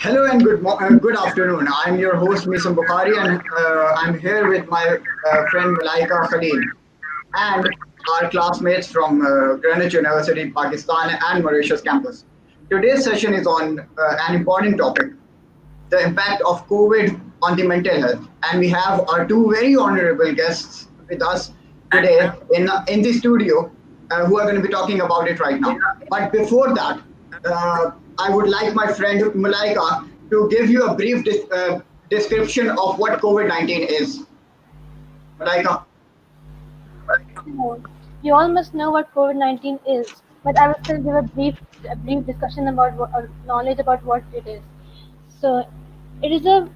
Hello and good afternoon. I'm your host Misam Bukhari, and I'm here with my friend Malaika Khalil and our classmates from Greenwich University, Pakistan, and Mauritius campus. Today's session is on an important topic: the impact of COVID on the mental health. And we have our two very honorable guests with us today in the studio who are going to be talking about it right now. But before that, I would like my friend Malaika to give you a brief description of what COVID-19 is. Malaika. No. You all must know what COVID-19 is, but I will still give a brief discussion about knowledge about what it is. So, it is a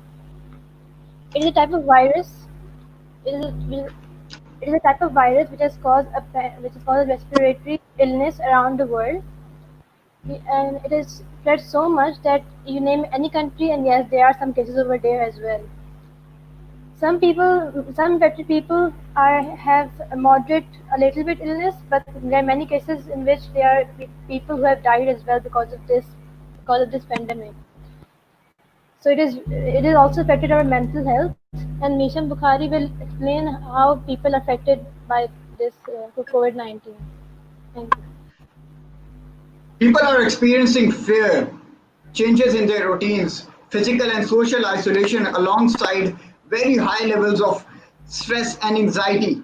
it is a type of virus. It is a, it is a type of virus which has caused a respiratory illness around the world, and it is spread so much that you name any country, and yes, there are some cases over there as well. Some infected people have a moderate, a little bit illness, but there are many cases in which there are people who have died as well because of this pandemic. So it is also affected our mental health, and Misham Bukhari will explain how people are affected by this COVID-19. Thank you. People are experiencing fear, changes in their routines, physical and social isolation alongside very high levels of stress and anxiety.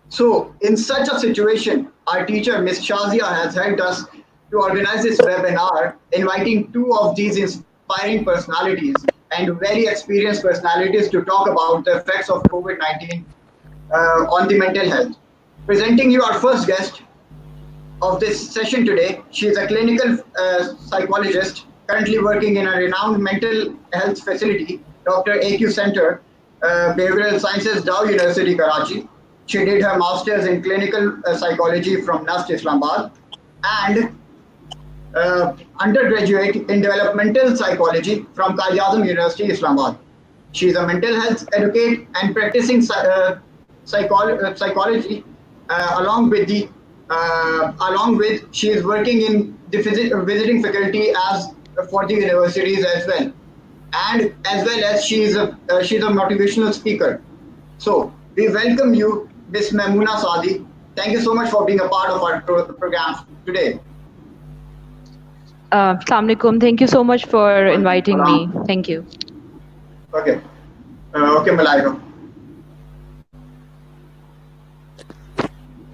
So, in such a situation, our teacher, Ms. Shazia, has helped us to organize this webinar, inviting two of these inspiring personalities and very experienced personalities to talk about the effects of COVID 19 on the mental health. Presenting you our first guest, of this session today. She is a clinical psychologist currently working in a renowned mental health facility, Dr. AQ Center, Behavioral Sciences, Dow University, Karachi. She did her master's in clinical psychology from NUST Islamabad and undergraduate in developmental psychology from Qaid-e-Azam University, Islamabad. She is a mental health advocate and practicing psychology along with she is working in the visiting faculty as for the universities as well, and as well as she's a motivational speaker. So we welcome you, Miss Mamoona Saadi. Thank you so much for being a part of our program today. Assalamu alaikum. Thank you so much for inviting me. Thank you. Okay. Okay, Malaika.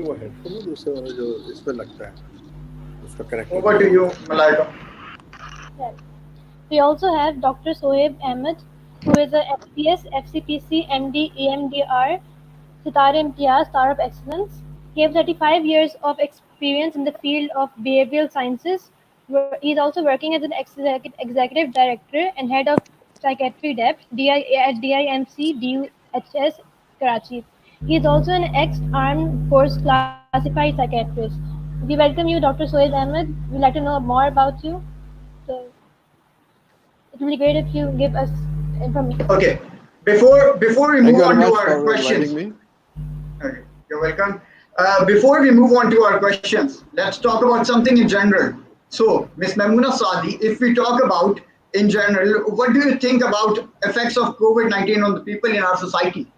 वो headphone है दूसरा वाला जो इसमें लगता है उसका connect Over to you, Malaika. Yes. We also have Dr. Sohaib Ahmed, who is a FPS, FCPC, MD, EMDR, Sitare Imtiaz, Star of Excellence. He has 35 years of experience in the field of behavioral sciences. He is also working as an executive director and head of psychiatry depth at DIMC DUHS Karachi. He is also an ex-armed force classified psychiatrist. We welcome you, Dr. Sohaib Ahmed. We'd like to know more about you. So it will be great if you give us information. Okay. Before we move on to our questions. me. Okay, you're welcome. Before we move on to our questions, let's talk about something in general. So, Ms. Mamoona Saadi, if we talk about in general, what do you think about effects of COVID-19 on the people in our society?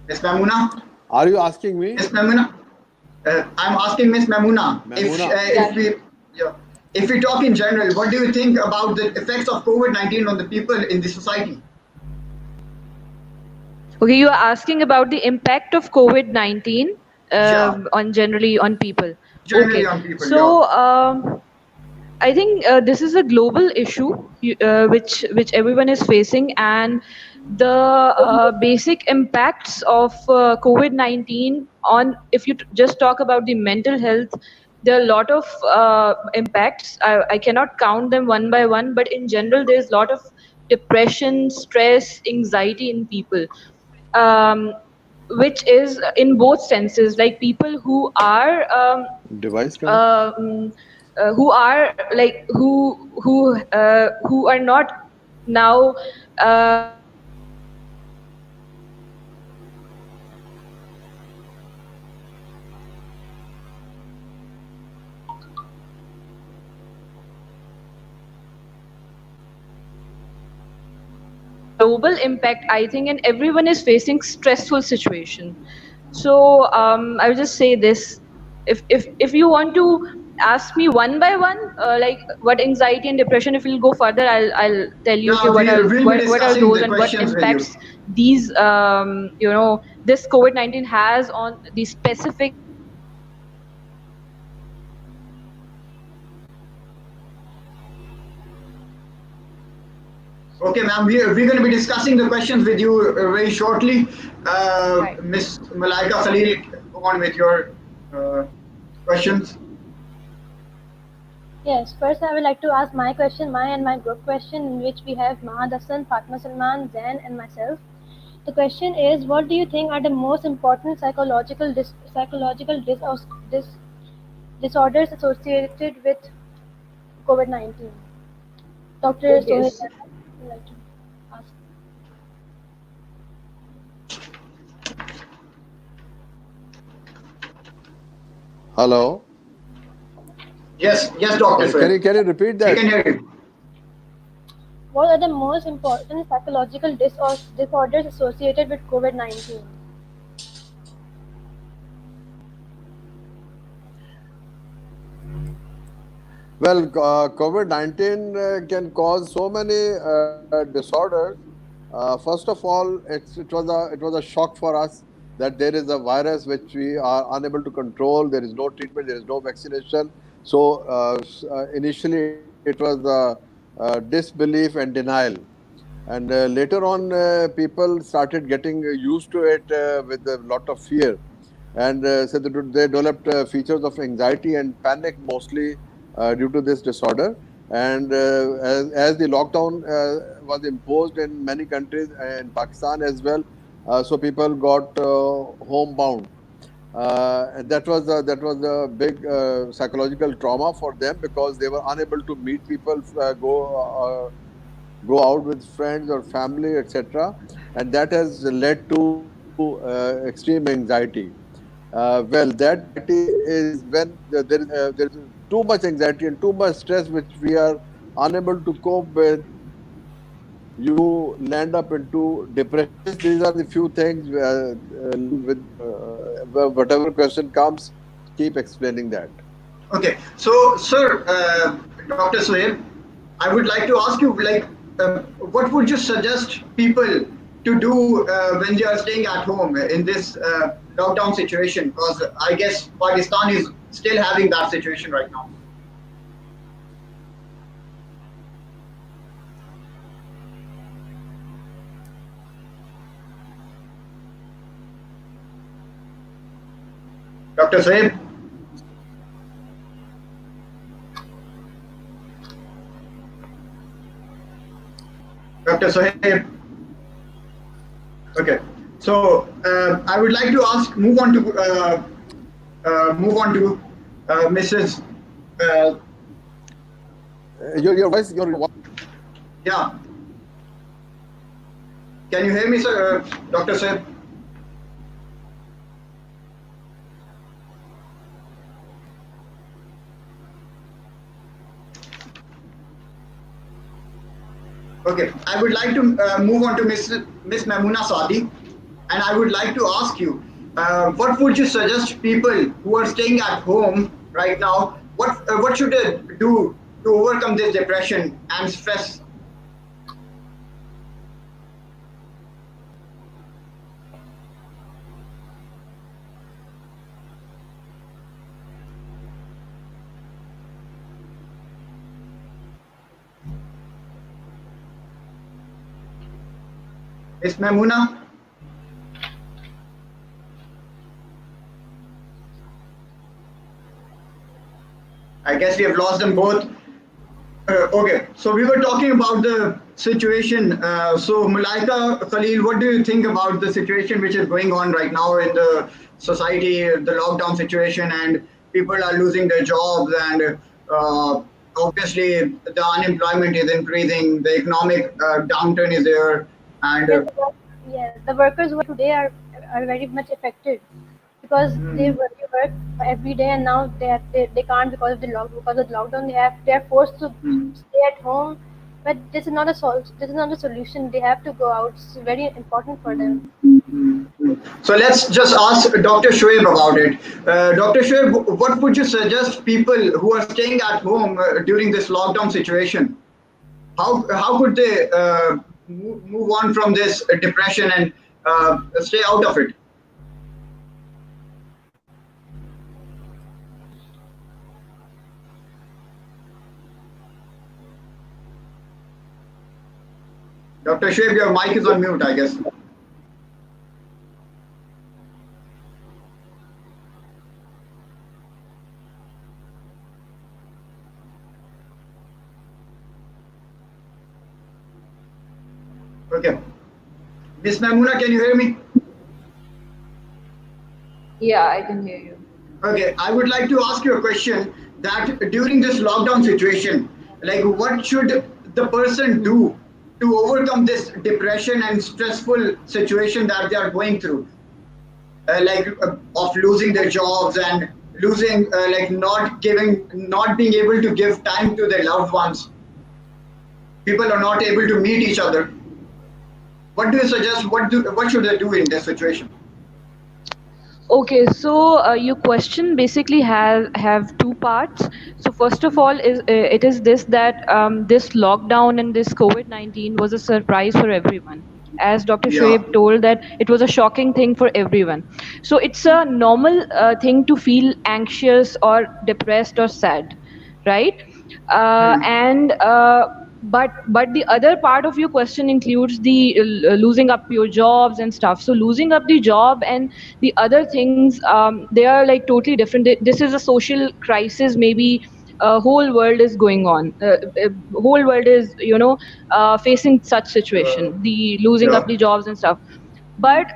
Ms. Mamoona? Are you asking me? Ms. Mamoona? I'm asking Ms. Mamoona. If we talk in general, what do you think about the effects of COVID-19 on the people in the society? Okay, you are asking about the impact of COVID-19 on people. Generally Okay. on people. So I think this is a global issue which everyone is facing, and the basic impacts of COVID-19 on, if you just talk about the mental health, there are a lot of impacts. I cannot count them one by one, but in general, there's a lot of depression, stress, anxiety in people, which is in both senses, like people who are Device who are like who are not now global impact, I think, and everyone is facing stressful situation. So I will just say this: if you want to ask me one by one, like what anxiety and depression, if we'll go further, I'll tell you okay, Yeah, we'll be what are discussing those the and what questions with you. impacts these this COVID-19 has on the specific Okay, ma'am, we're going to be discussing the questions with you very shortly. right. Miss Malaika Khalil, go on with your uh, questions. Yes, first I would like to ask my question, my and my group question, in which we have Mahad Hassan, Fatma Salman, Zain, and myself. The question is, what do you think are the most important psychological disorders associated with COVID-19? Dr. Okay. Sohail, would you like to ask? Hello. Yes, Doctor Can Sir. you repeat We that? can hear you. What are the most important psychological disorders associated with COVID-19? Well, COVID-19 can cause so many disorders. First of all, it was a shock for us that there is a virus which we are unable to control. There is no treatment. There is no vaccination. So initially, it was disbelief and denial. And later on, people started getting used to it with a lot of fear, and so they developed features of anxiety and panic, mostly due to this disorder. And as the lockdown was imposed in many countries, in Pakistan as well, so people got homebound. And that was a big psychological trauma for them, because they were unable to meet people, go out with friends or family, etc. And that has led to extreme anxiety. Well, that anxiety is when there is too much anxiety and too much stress which we are unable to cope with. You land up into depression. These are the few things with whatever question comes, keep explaining that. Okay, so sir, Dr. Sohail, I would like to ask you, like, what would you suggest people to do when they are staying at home in this lockdown situation? Because I guess Pakistan is still having that situation right now. Dr. Sohail, Dr. Sohail. Okay, so I would like to move on to Mrs. Uh, Your yeah, can you hear me, sir, Dr. Sohail? Okay, I would like to move on to Miss Mamuna Sadi, and I would like to ask you, what would you suggest people who are staying at home right now? What should they do to overcome this depression and stress? Miss Mamuna, I guess we have lost them both. Okay, so we were talking about the situation. So, Malaika Khalil, what do you think about the situation which is going on right now in the society, the lockdown situation, and people are losing their jobs, and obviously the unemployment is increasing, the economic downturn is there, and Yes, yes, the workers who are today are very much affected because mm, they work every day, and now they can't because of the lockdown. They are forced to mm, stay at home. but this is not a this is not a solution. They have to go out. It's very important for them. So let's just ask Dr. Shoaib about it. Dr. Shoaib, what would you suggest people who are staying at home during this lockdown situation? How could they move on from this depression and stay out of it? Dr. Shoaib, your mic is on mute, I guess. Okay. Miss Maimuna, can you hear me? Yeah, I can hear you. Okay, I would like to ask you a question that during this lockdown situation, like what should the person do to overcome this depression and stressful situation that they are going through, of losing their jobs and losing, not being able to give time to their loved ones. People are not able to meet each other. What do you suggest? What should they do in this situation? Okay, so your question basically have two parts. So first of all, it is this that this lockdown and this COVID-19 was a surprise for everyone. As Dr. Yeah. Shoaib told, that it was a shocking thing for everyone. So it's a normal thing to feel anxious or depressed or sad, right? And but the other part of your question includes the losing up your jobs and stuff. So losing up the job and the other things, they are like totally different. This is a social crisis. Maybe whole world is going on. Whole world is facing such situation. The losing Yeah. up the jobs and stuff. But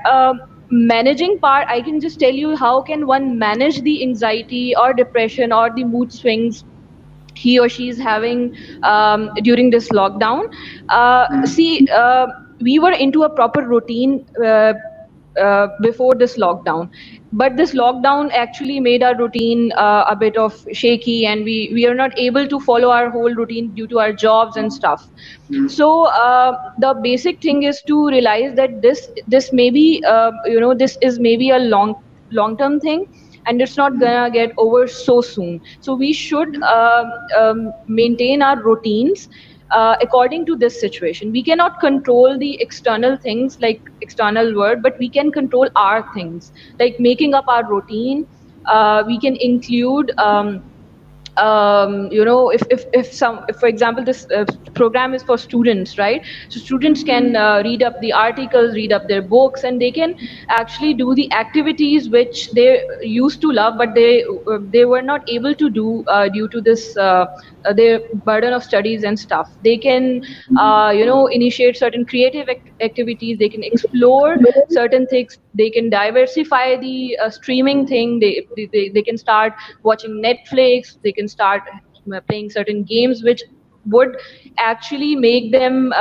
managing part, I can just tell you how can one manage the anxiety or depression or the mood swings he or she is having during this lockdown. See, we were into a proper routine before this lockdown, but this lockdown actually made our routine a bit of shaky, and we are not able to follow our whole routine due to our jobs and stuff. So the basic thing is to realize that this may be this is maybe a long term thing, and it's not gonna get over so soon. So we should maintain our routines according to this situation. We cannot control the external things like external world, but we can control our things, like making up our routine. We can include if for example this program is for students, right? So students can read up the articles, read up their books, and they can actually do the activities which they used to love, but they were not able to do due to this their burden of studies and stuff. They can initiate certain creative activities. They can explore certain things. They can diversify the streaming thing. They can start watching Netflix. They can start playing certain games which would actually make them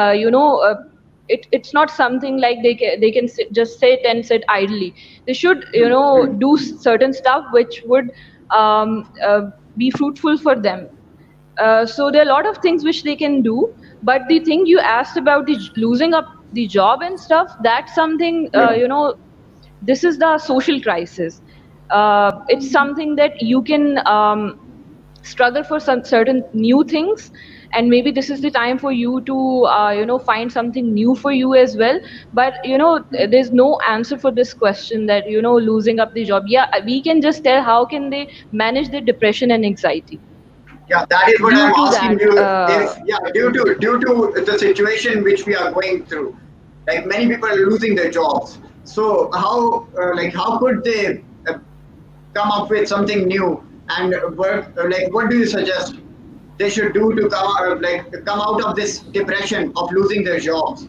it's not something like they can just sit idly. They should do certain stuff which would be fruitful for them. So there are a lot of things which they can do, but the thing you asked about the losing up the job and stuff, that's something this is the social crisis. It's something that you can struggle for some certain new things, and maybe this is the time for you to find something new for you as well. But there's no answer for this question that losing up the job. Yeah, we can just tell how can they manage their depression and anxiety. Yeah, that is what Due I'm to asking that, you. If due to the situation which we are going through, like many people are losing their jobs. So how could they come up with something new and work? What do you suggest they should do to come out of this depression of losing their jobs?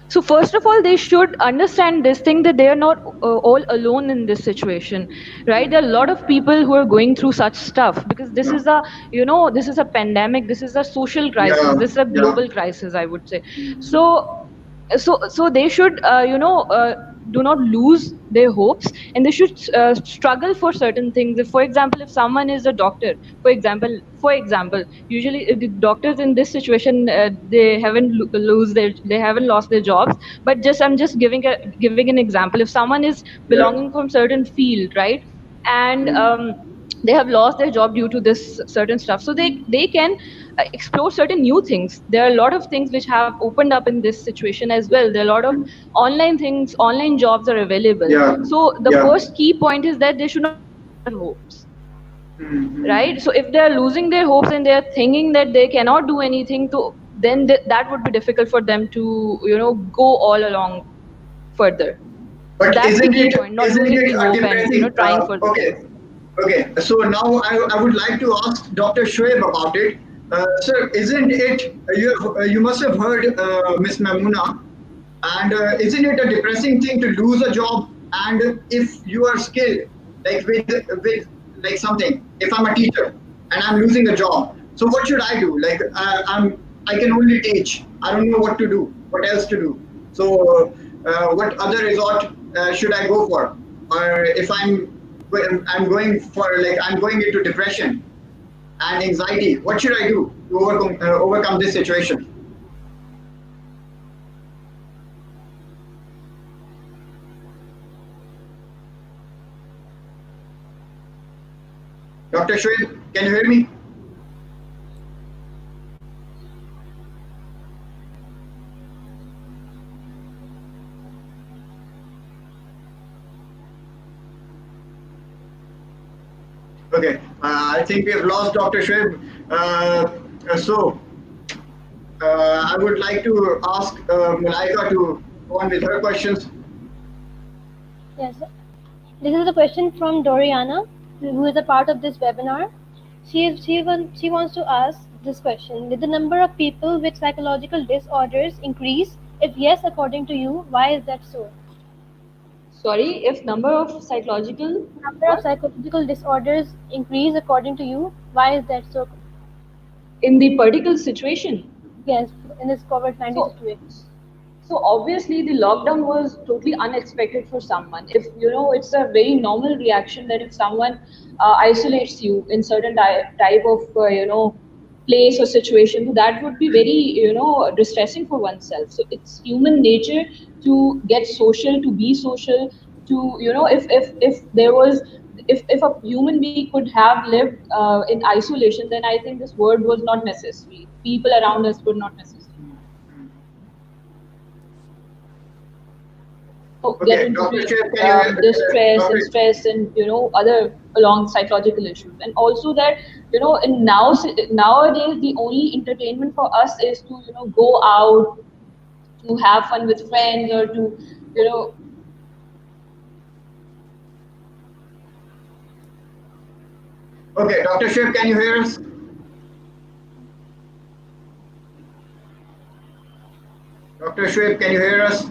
So first of all, they should understand this thing that they are not all alone in this situation, right? There are a lot of people who are going through such stuff, because this is a this is a pandemic, this is a social crisis, Yeah, this is a yeah. global crisis, I would say. So they should do not lose their hopes, and they should struggle for certain things. If, for example, if someone is a doctor, for example, usually the doctors in this situation, they haven't they haven't lost their jobs. But I'm just giving an example. If someone is Yeah. belonging from certain field, right, and Mm. they have lost their job due to this certain stuff, so they can explore certain new things. There are a lot of things which have opened up in this situation as well. There are a lot of online things, online jobs are available. Yeah. So the Yeah. first key point is that they should not lose their hopes, right? Mm-hmm. So if they're losing their hopes and they're thinking that they cannot do anything, to then that would be difficult for them to go all along further. So But that's the isn't key it point, not isn't losing it the a hope and depressing? trying for the Okay, things. okay. So now I would like to ask Dr. Shoaib about it. Sir, isn't it you must have heard Miss Mamuna, and isn't it a depressing thing to lose a job? And if you are skilled, like with like something, if I'm a teacher and I'm losing a job, so what should I do? Like I can only teach. I don't know what to do. What else to do? So what other resort should I go for? Or if I'm going for like I'm going into depression and anxiety, what should I do to overcome this situation? Dr. Shoaib, can you hear me? Okay, I think we have lost Dr. Shoaib. So I would like to ask Malaika to go on with her questions. Yes. This is a question from Doriana, who is a part of this webinar. She wants to ask this question: did the number of people with psychological disorders increase? If yes, according to you, why is that so? Sorry, if number of psychological Number of what psychological disorders increase according to you, why is that so? in the particular situation. Yes, in this COVID-19 So, situation. so obviously the lockdown was totally unexpected for someone. If it's a very normal reaction that if someone isolates you in certain type of place or situation, that would be very distressing for oneself. So it's human nature to get social, to be social, to if there was if a human being could have lived in isolation, then I think this word was not necessary. People around us were not necessary. Get Okay, into Dr. the Shoaib, can you distress and Dr. stress and other along psychological issues. And also that in nowadays the only entertainment for us is to go out, to have fun with friends, or to you know Okay, Dr. Shoaib, can you hear us? Dr. Shoaib, can you hear us?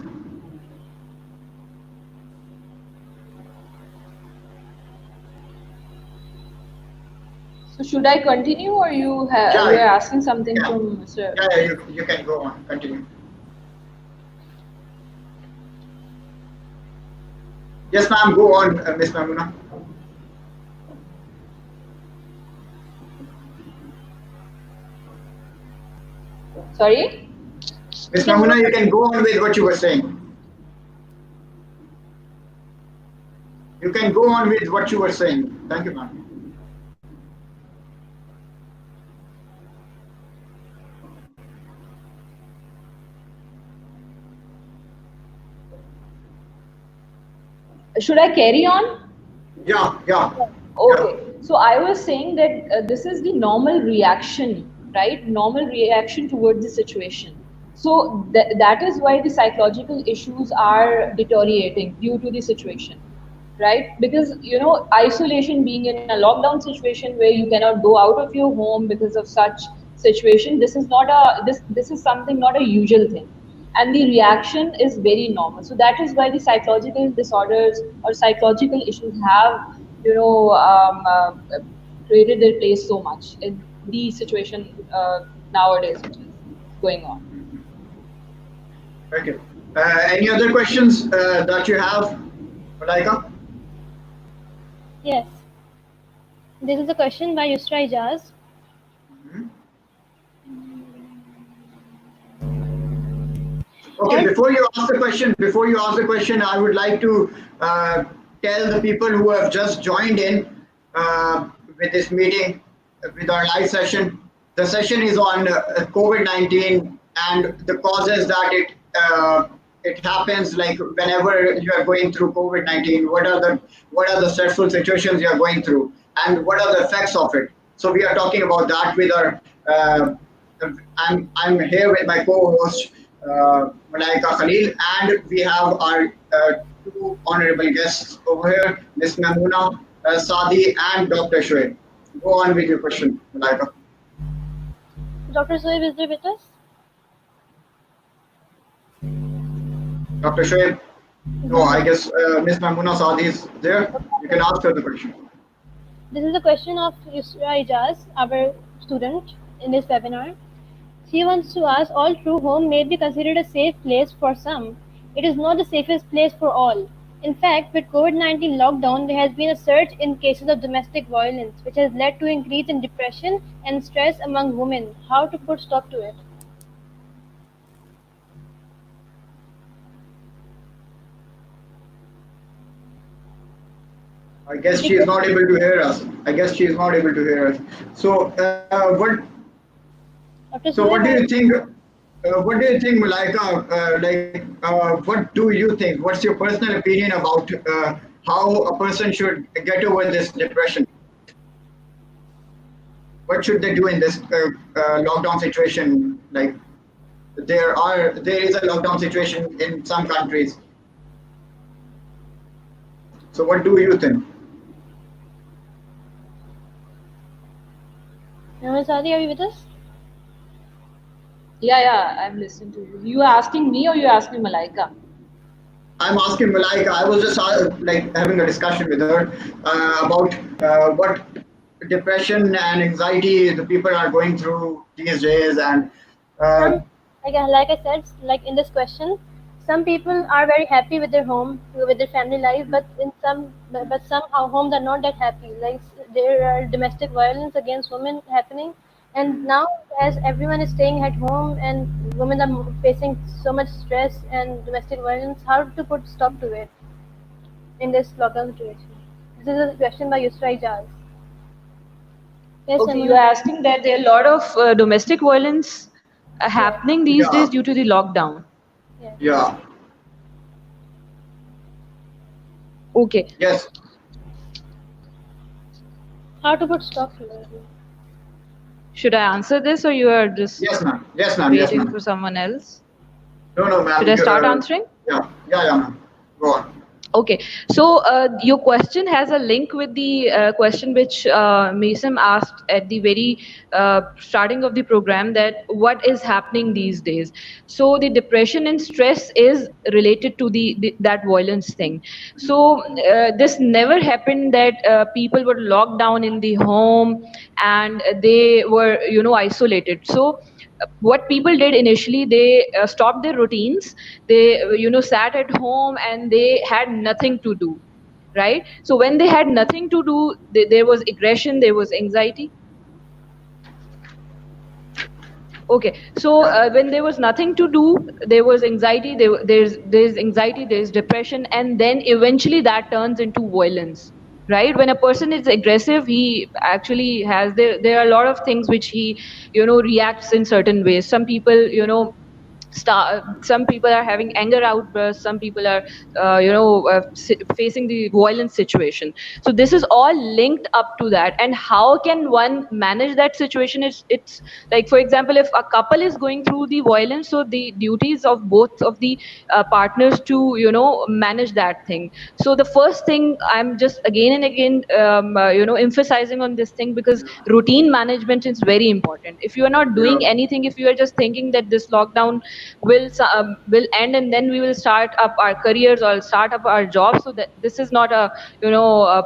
So should I continue, or Yeah, you are asking something yeah, from Mr. yeah. You can go on. Continue. Yes, ma'am. Go on, Miss Mamuna. Sorry? You Miss can go Mamuna, you ahead. can go on with what you were saying. You can go on with what you were saying. Thank you, ma'am. Should I carry on? Yeah, yeah, yeah. Okay, so I was saying that this is the normal reaction, right? Normal reaction towards the situation. So that is why the psychological issues are deteriorating due to the situation, right? Because isolation, being in a lockdown situation where you cannot go out of your home because of such situation, this is not a this is something not a usual thing, and the reaction is very normal. So that is why the psychological disorders or psychological issues have you know um, uh, created their place so much in the situation nowadays which is going on. Thank you. Any other questions that you have, Malaika? Yes. This is a question by Yusra Ijaz. Mhm. Okay, All before you ask the question, I would like to uh, tell the people who have just joined in with this meeting, with our live session. The session is on COVID-19 and the causes that it happens. Like whenever you are going through COVID-19, what are the stressful situations you are going through, and what are the effects of it. So we are talking about that with our. I'm here with my co-host Malaika Khalil, and we have our two honorable guests over here, Ms. Mamuna Sadi and Dr. Shoaib. Go on with your question, Malaika. Dr. Soeb is there with us? Dr. Shoaib? No, I guess Ms. Mamuna Sadi is there. You can ask her the question. This is a question of Yusra Ijaz, our student in this webinar. She wants to ask, all true home may be considered a safe place for some. It is not the safest place for all. In fact, with COVID-19 lockdown, there has been a surge in cases of domestic violence, which has led to increase in depression and stress among women. How to put stop to it? I guess she is not able to hear us. I guess she is not able to hear us. So, Dr. what do Soeb, you think? What do you think, Malaika? What do you think? What's your personal opinion about how a person should get over this depression? What should they do in this lockdown situation? Like there is a lockdown situation in some countries. So what do you think? Sadi, are you with us? Yeah, I'm listening to you. You are asking me or you are asking Malaika? I'm asking Malaika. I was just like having a discussion with her about what depression and anxiety the people are going through these days, and uh, Some, like I said, like in this question, some people are very happy with their home, with their family life, but somehow homes are not that happy. Like there are domestic violence against women happening, and now as everyone is staying at home and women are facing so much stress and domestic violence, how to put stop to it in this lockdown situation? This is a question by Yusra Ijaz. Yes, Okay, you Amuna. are asking that there are a lot of domestic violence Yeah, happening these days yeah, due to the lockdown. yeah. yeah, Okay, yes, How to put stop to it? should I answer this or you are just yes, ma'am, yes, ma'am, yes, waiting for ma'am. someone else? No, no, Should ma'am. I start answering? Yeah, yeah, yeah, ma'am. Go on. Okay, so your question has a link with the question which Mason asked at the very starting of the program, that what is happening these days. So the depression and stress is related to the that violence thing. So this never happened that people were locked down in the home and they were isolated. So what people did initially, they stopped their routines. They sat at home and they had nothing to do, right? So when they had nothing to do, there was aggression, there was anxiety. Okay, so Yeah, when there was nothing to do, there was anxiety, there's anxiety, there's depression, and then eventually that turns into violence, right? When a person is aggressive, he actually has there are a lot of things which he reacts in certain ways. Some people some people are having anger outbursts, some people are facing the violent situation. So this is all linked up to that. And how can one manage that situation? It's like, for example, if a couple is going through the violence, so the duties of both of the partners to manage that thing. So the first thing, I'm just again and again emphasizing on this thing, because routine management is very important. If you are not yeah, doing anything, if you are just thinking that this lockdown will end and then we will start up our careers or start up our jobs, so that this is not a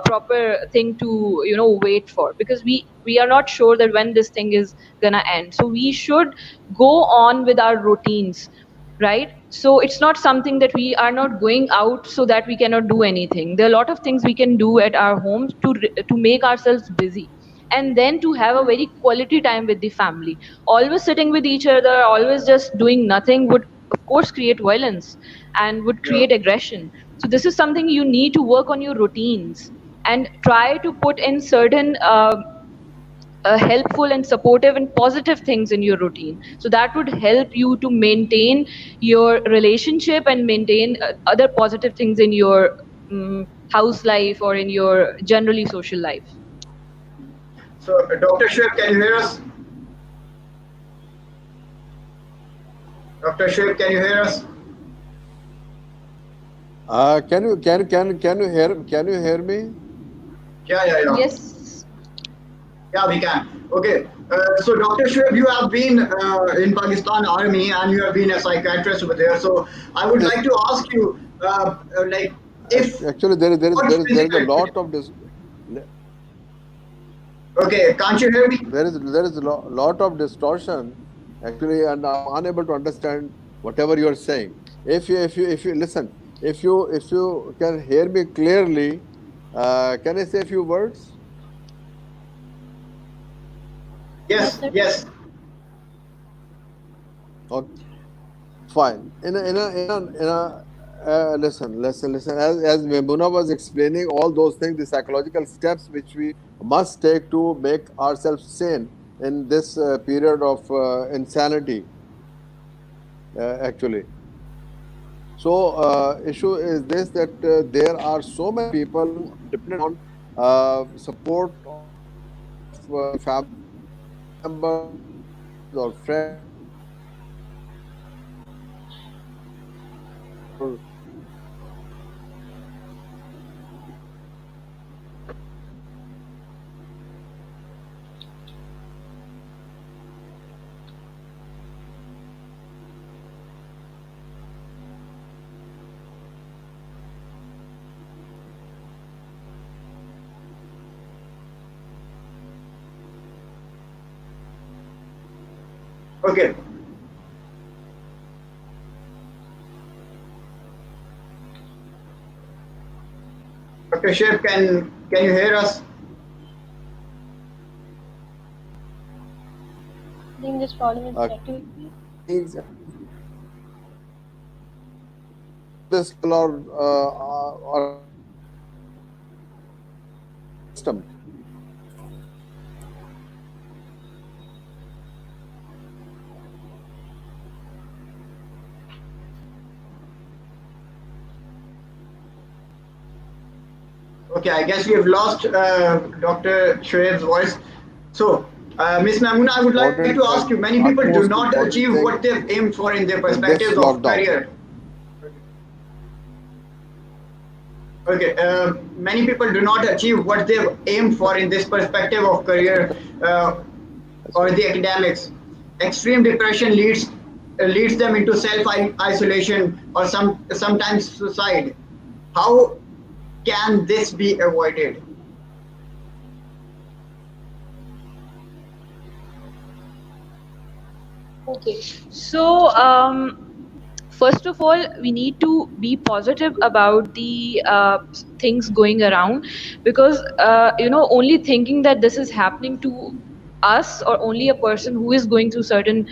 proper thing to wait for, because we are not sure that when this thing is gonna end. So we should go on with our routines. right? So it's not something that we are not going out so that we cannot do anything. There are a lot of things we can do at our homes to make ourselves busy, and then to have a very quality time with the family. Always sitting with each other, always just doing nothing would of course create violence and would Yeah. create aggression. So this is something you need to work on your routines and try to put in certain helpful and supportive and positive things in your routine, so that would help you to maintain your relationship and maintain other positive things in your house life or in your generally social life. So, Dr. Shiv, can you hear us? Dr. Shiv, can you hear us? Can you hear me? Yeah, yeah, yeah. Yes. Yeah, we can. Okay. So, Dr. Shoaib, you have been in Pakistan Army and you have been a psychiatrist over there. So, I would like Yes. to ask you, like, if Actually, what there is a physical. lot of Okay, can't you hear me? lot of distortion actually, and I'm unable to understand whatever you are saying. If you listen, if you can hear me clearly, can I say a few words? Yes, Yes, sir. yes. Okay, fine. Listen. As Memuna was explaining all those things, the psychological steps which we must take to make ourselves sane in this period of insanity, actually. So, issue is this, that there are so many people who are dependent on support of the family members or friends or relatives or Okay. Dr. Shoaib, can you hear us? I think this problem is connectivity. colleagues this or system. Okay, I guess we have lost Dr. Shoaib's voice. So, Ms. Mamuna, I would like to ask you, many people do Utmost not important achieve what thing they've aimed for in their in this perspectives of lockdown. career. Okay, many people do not achieve what they've aimed for in this perspective of career or the academics. Extreme depression leads them into self isolation or sometimes suicide. How can this be avoided? Okay. So, first of all, we need to be positive about the things going around, because only thinking that this is happening to us or only a person who is going through certain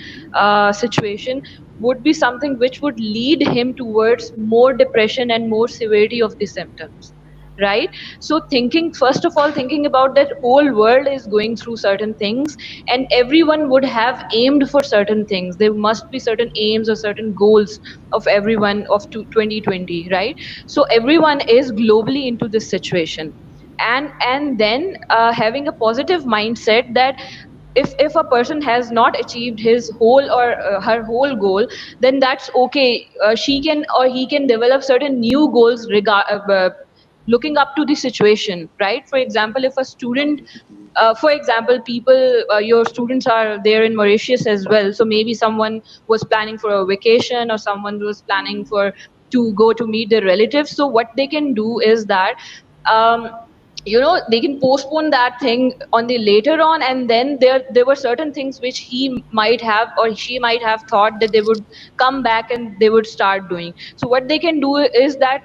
situation would be something which would lead him towards more depression and more severity of the symptoms, right? So thinking, first of all, thinking about that whole world is going through certain things, and everyone would have aimed for certain things. There must be certain aims or certain goals of everyone of 2020, right? So everyone is globally into this situation, and then having a positive mindset that if a person has not achieved his whole or her whole goal, then that's okay. She can or he can develop certain new goals looking up to the situation, right? For example, if a student, for example, people, your students are there in Mauritius as well, so maybe someone was planning for a vacation or someone was planning for to go to meet their relatives. So what they can do is that, um, they can postpone that thing on the later on, and then there were certain things which he might have or she might have thought that they would come back and they would start doing. So what they can do is that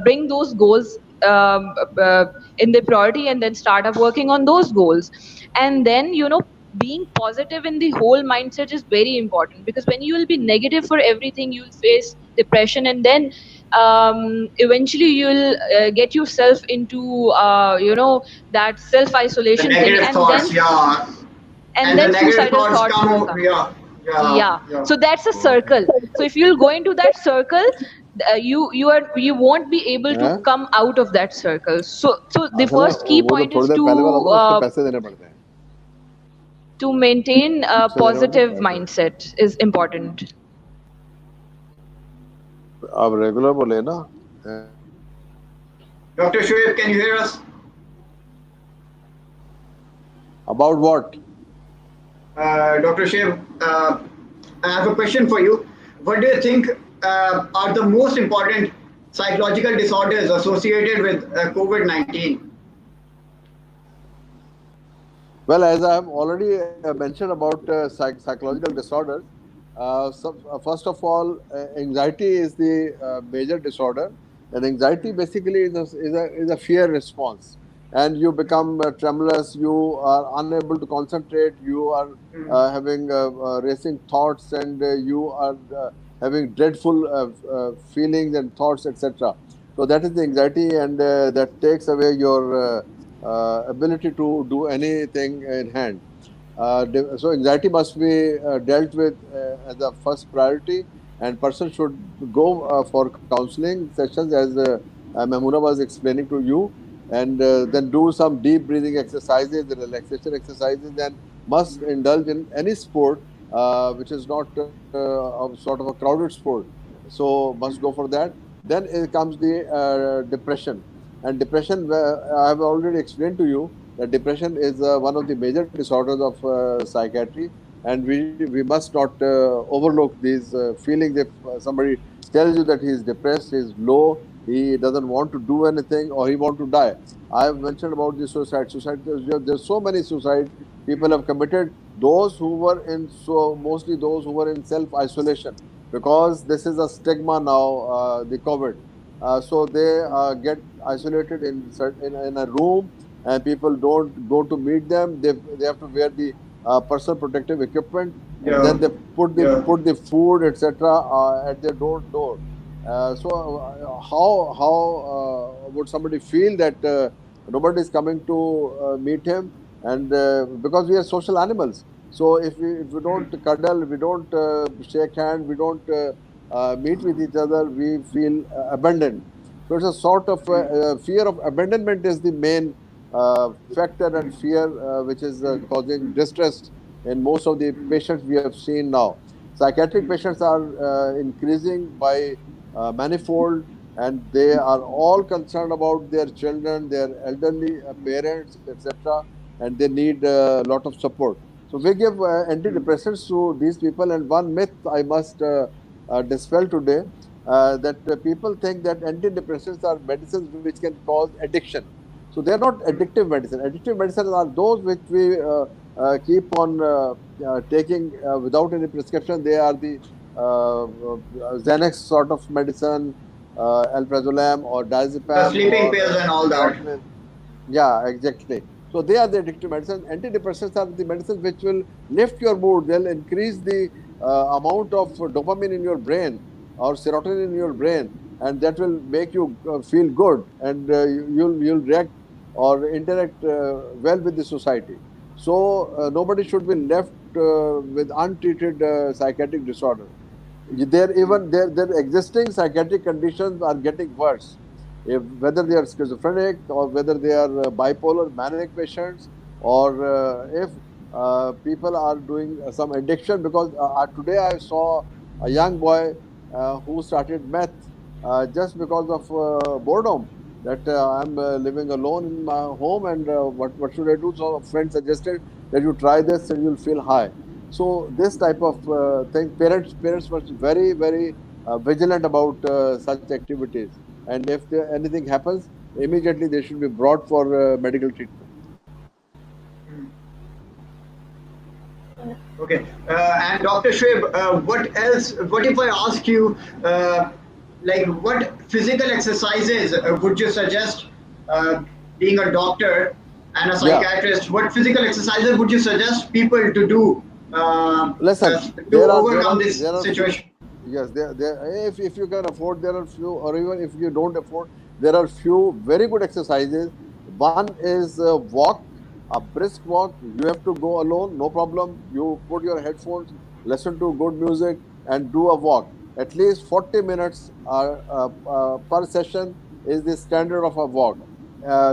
bring those goals uh, in the priority and then start up working on those goals. And then being positive in the whole mindset is very important, because when you will be negative for everything, you will face depression, and then eventually you'll get yourself into that self The isolation thing, negative thoughts, yeah, and and the then negative suicidal thoughts thoughts will come. come. Yeah, yeah, Yeah, yeah. so that's a Okay. circle. So if you'll go into that circle, you won't be able to हैं? come out of that circle. So the असल में first key वो जो point थोड़ी is देर पहले वाला था ना, उसके पैसे देने पड़ते हैं, to maintain a उससे देने पड़ते हैं positive पैसे। mindset is important. आप रेगुलर बोले ना, Dr. Shoaib, can you hear us? about what? Dr. Shoaib, I have a question for you. What do you think are the most important psychological disorders associated with COVID-19? Well, as I have already mentioned about psychological disorders, first of all, anxiety is the major disorder, and anxiety basically is a fear response, and you become tremulous, you are unable to concentrate, you are having racing thoughts, and you are having dreadful feelings and thoughts, etc. So that is the anxiety, and that takes away your ability to do anything in hand. So anxiety must be dealt with as a first priority, and person should go for counseling sessions, as Mahmoona was explaining to you, and then do some deep breathing exercises, relaxation exercises, and must indulge in any sport which is not sort of a crowded sport. So must go for that. Then it comes the depression, and depression, I have already explained to you that depression is one of the major disorders of psychiatry, and we must not overlook these feelings. If somebody tells you that he is depressed, he is low, he doesn't want to do anything, or he want to die. I have mentioned about the suicide. There's so many suicide people have committed. Those who were in, so mostly those who were in self isolation, because this is a stigma now, the COVID. So they get isolated in a room, and people don't go to meet them. They have to wear the personal protective equipment, and Yeah, then they yeah. put the food, etc. At their door. How would somebody feel that nobody is coming to meet him? And because we are social animals, so if we don't cuddle, we don't shake hand, we don't meet with each other, we feel abandoned. So it's a sort of fear of abandonment is the main factor and fear which is causing distress in most of the patients we have seen now. Psychiatric patients are increasing by manifold, and they are all concerned about their children, their elderly parents, etc., and they need a lot of support. So we give antidepressants to these people, and one myth I must dispel today, that people think that antidepressants are medicines which can cause addiction. So they are not addictive medicine. Addictive medicines are those which we keep on taking without any prescription. They are the Xanax sort of medicine, alprazolam or The diazepam sleeping or pills and all that. norepinephrine. Yeah, exactly. So they are the addictive medicines. Antidepressants are the medicines which will lift your mood. They'll increase the amount of dopamine in your brain or serotonin in your brain, and that will make you feel good, and you'll react or interact well with the society. So nobody should be left with untreated psychiatric disorder. Their existing psychiatric conditions are getting worse. If, whether they are schizophrenic or whether they are bipolar manic patients, or if people are doing some addiction, because today I saw a young boy who started meth just because of boredom, that I'm living alone in my home, and what should I do? So a friend suggested that you try this and you'll feel high. So this type of thing, parents must be very vigilant about such activities. And if anything happens, immediately they should be brought for medical treatment. Okay. And Dr. Shoaib, what else? What if I ask you, like, what physical exercises would you suggest, being a doctor and a Yeah, psychiatrist? What physical exercises would you suggest people to do listen, to overcome this there are few. situation? Yes, there if you can afford, there are few, or even if you don't afford, there are few very good exercises. One is walk, a brisk walk. You have to go alone, no problem. You put your headphones, listen to good music, and do a walk. At least 40 minutes per session is the standard of a walk.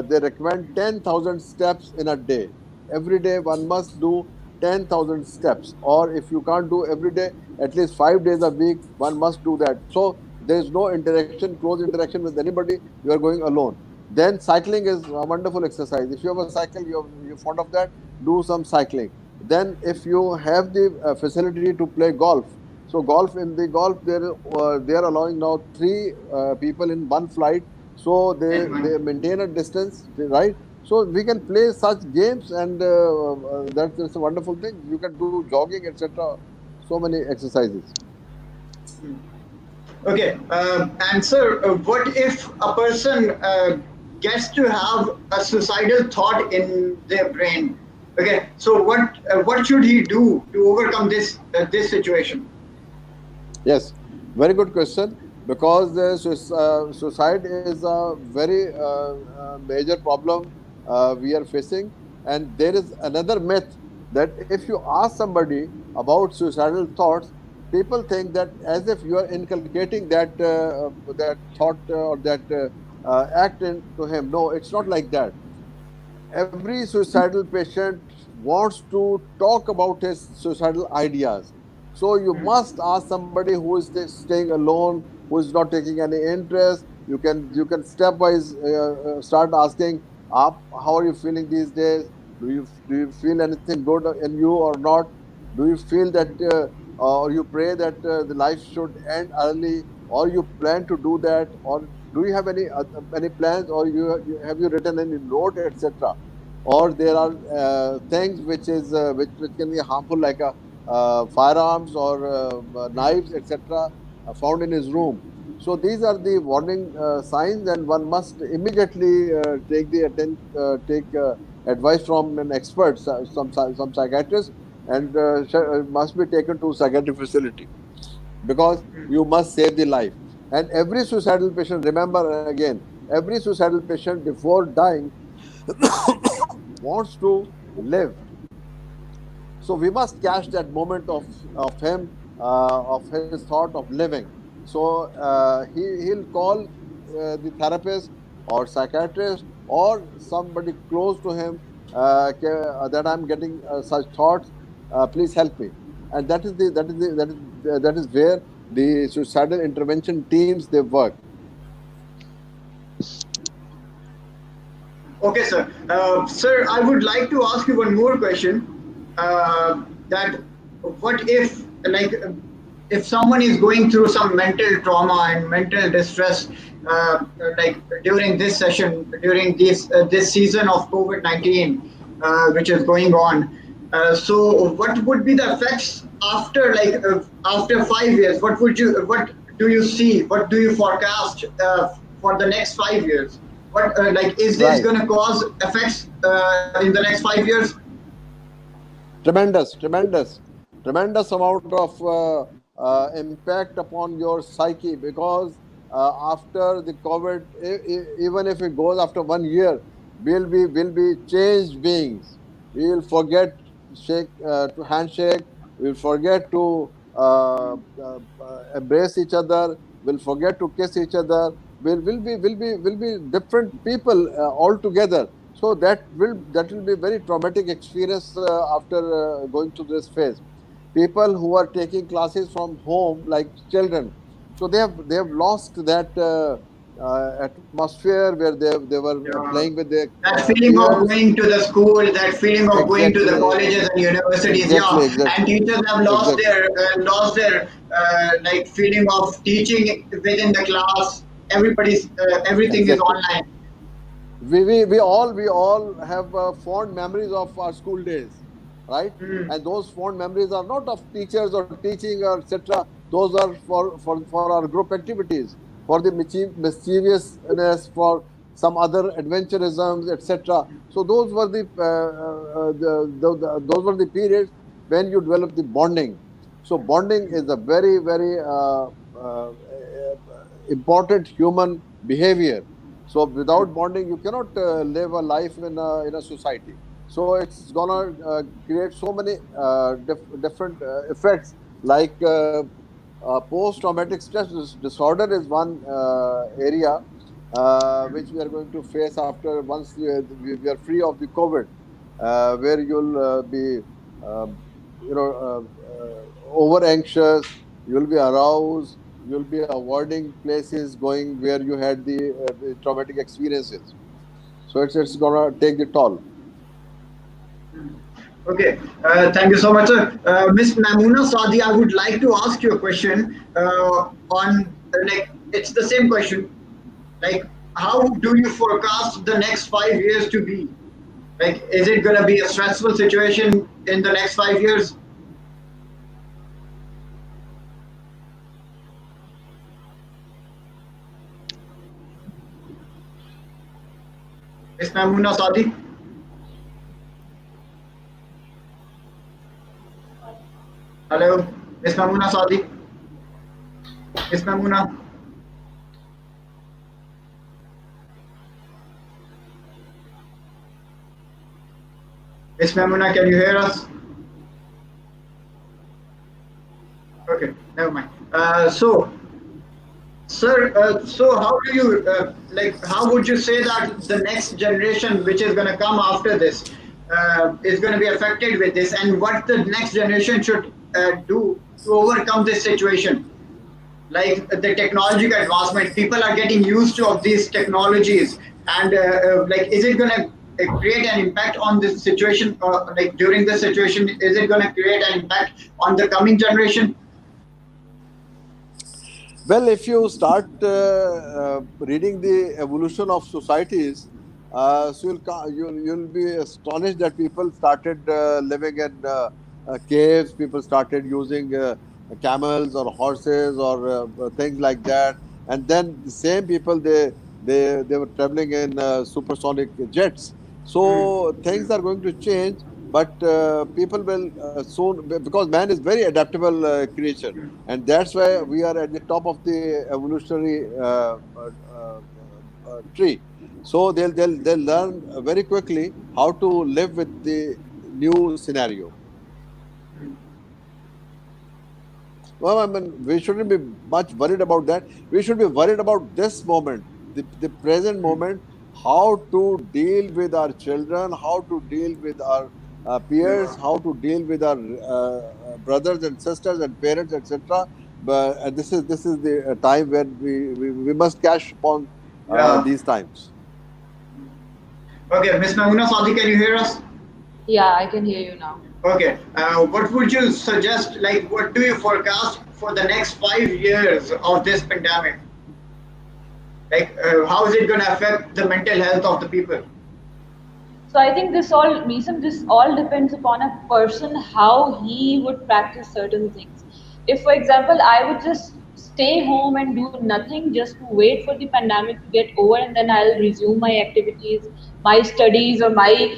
They recommend 10,000 steps in a day. Every day, one must do 10,000 steps. Or if you can't do every day, at least 5 days a week, one must do that. So there is no interaction, close interaction with anybody. You are going alone. Then cycling is a wonderful exercise. If you have a cycle, you're fond of that, do some cycling. Then if you have the facility to play golf, so golf, in the golf, they are allowing now three people in one flight, so they maintain a distance, right? So we can play such games, and that's a wonderful thing. You can do jogging, etc. So many exercises. Okay, and sir, what if a person gets to have a suicidal thought in their brain? Okay, so what should he do to overcome this situation? Yes, very good question. Because suicide is a very major problem we are facing, and there is another myth that if you ask somebody about suicidal thoughts, people think that as if you are inculcating that thought or that act into him. No, it's not like that. Every suicidal patient wants to talk about his suicidal ideas. So you must ask somebody who is staying alone, who is not taking any interest. You can stepwise start asking, how are you feeling these days? Do you feel anything good in you or not? Do you feel that or you pray that the life should end early, or you plan to do that, or do you have any plans, or have you written any note, etc.? Or there are things which can be harmful, like firearms or knives, etc., found in his room. So these are the warning signs, and one must immediately take advice from an expert, some psychiatrist, and must be taken to psychiatric facility, because you must save the life. And every suicidal patient, remember again, every suicidal patient before dying wants to live. So we must catch that moment of him, of his thought of living. So he'll call the therapist or psychiatrist or somebody close to him, that I'm getting such thoughts. Please help me. And that is where the suicidal intervention teams, they work. Okay, sir. Sir, I would like to ask you one more question. That what if, like, if someone is going through some mental trauma and mental distress, like during this session, during this season of COVID-19, which is going on. So, what would be the effects after, like, after 5 years? What do you see? What do you forecast for the next 5 years? What, like, is this Right. going to cause effects in the next 5 years? Tremendous amount of impact upon your psyche, because after the COVID, even if it goes after 1 year, we'll be changed beings. We'll forget to handshake. We'll forget to embrace each other. We'll forget to kiss each other. Will be different people altogether. So that will be very traumatic experience after going through this phase. People who are taking classes from home, like children, so they have lost that atmosphere where they were Yeah. playing with their That feeling of peers. going to the school, that feeling of going to the Exactly, colleges and universities, exactly, yeah. And exactly, teachers have exactly, lost their like feeling of teaching within the class. Everything is exactly. online. we all have fond memories of our school days, right? Mm. And those fond memories are not of teachers or teaching or etc. Those are for our group activities, for the mischievousness, for some other adventurisms, etc. So those were those were the periods when you develop the bonding. So bonding is a very important human behavior. So without bonding, you cannot live a life in a society. So it's gonna create so many different effects, like post-traumatic stress disorder is one area which we are going to face after once we are free of the COVID, where you'll be um, over anxious, you'll be aroused, you'll be avoiding places going where you had the traumatic experiences. So it's gonna take the toll. Okay, thank you so much, sir. Miss Mamuna Sadi, I would like to ask you a question on like it's the same question. Like, how do you forecast the next 5 years to be? Like, is it gonna be a stressful situation in the next 5 years? Miss Mamuna Sadi. Hello, Miss Mamuna Sadi. Miss Mamuna. Miss Mamuna, can you hear us? Okay, never mind. Sir, so how do you like? How would you say that the next generation, which is going to come after this, is going to be affected with this, and what the next generation should do to overcome this situation? Like the technological advancement, people are getting used to of these technologies, and like, is it going to create an impact on this situation? Like during this situation, is it going to create an impact on the coming generation? Well, if you start reading the evolution of societies, so you'll be astonished that people started living in caves. People started using camels or horses or things like that, and then the same people they were traveling in supersonic jets. So things are going to change, but people will soon, because man is very adaptable creature, and that's why we are at the top of the evolutionary tree. So they'll learn very quickly how to live with the new scenario. Well, I mean, we shouldn't be much worried about that. We should be worried about this moment, the present moment, how to deal with our children, how to deal with our peers, how to deal with our brothers and sisters and parents, etc. But this is the time when we must cash upon Yeah. these times. Okay, Miss Mamuna Sadi, can you hear us? Yeah, I can hear you now. Okay, what would you suggest? Like, what do you forecast for the next 5 years of this pandemic? Like, how is it going to affect the mental health of the people? So I think this all depends upon a person how he would practice certain things. If, for example, I would just stay home and do nothing just to wait for the pandemic to get over, and then I'll resume my activities, my studies, or my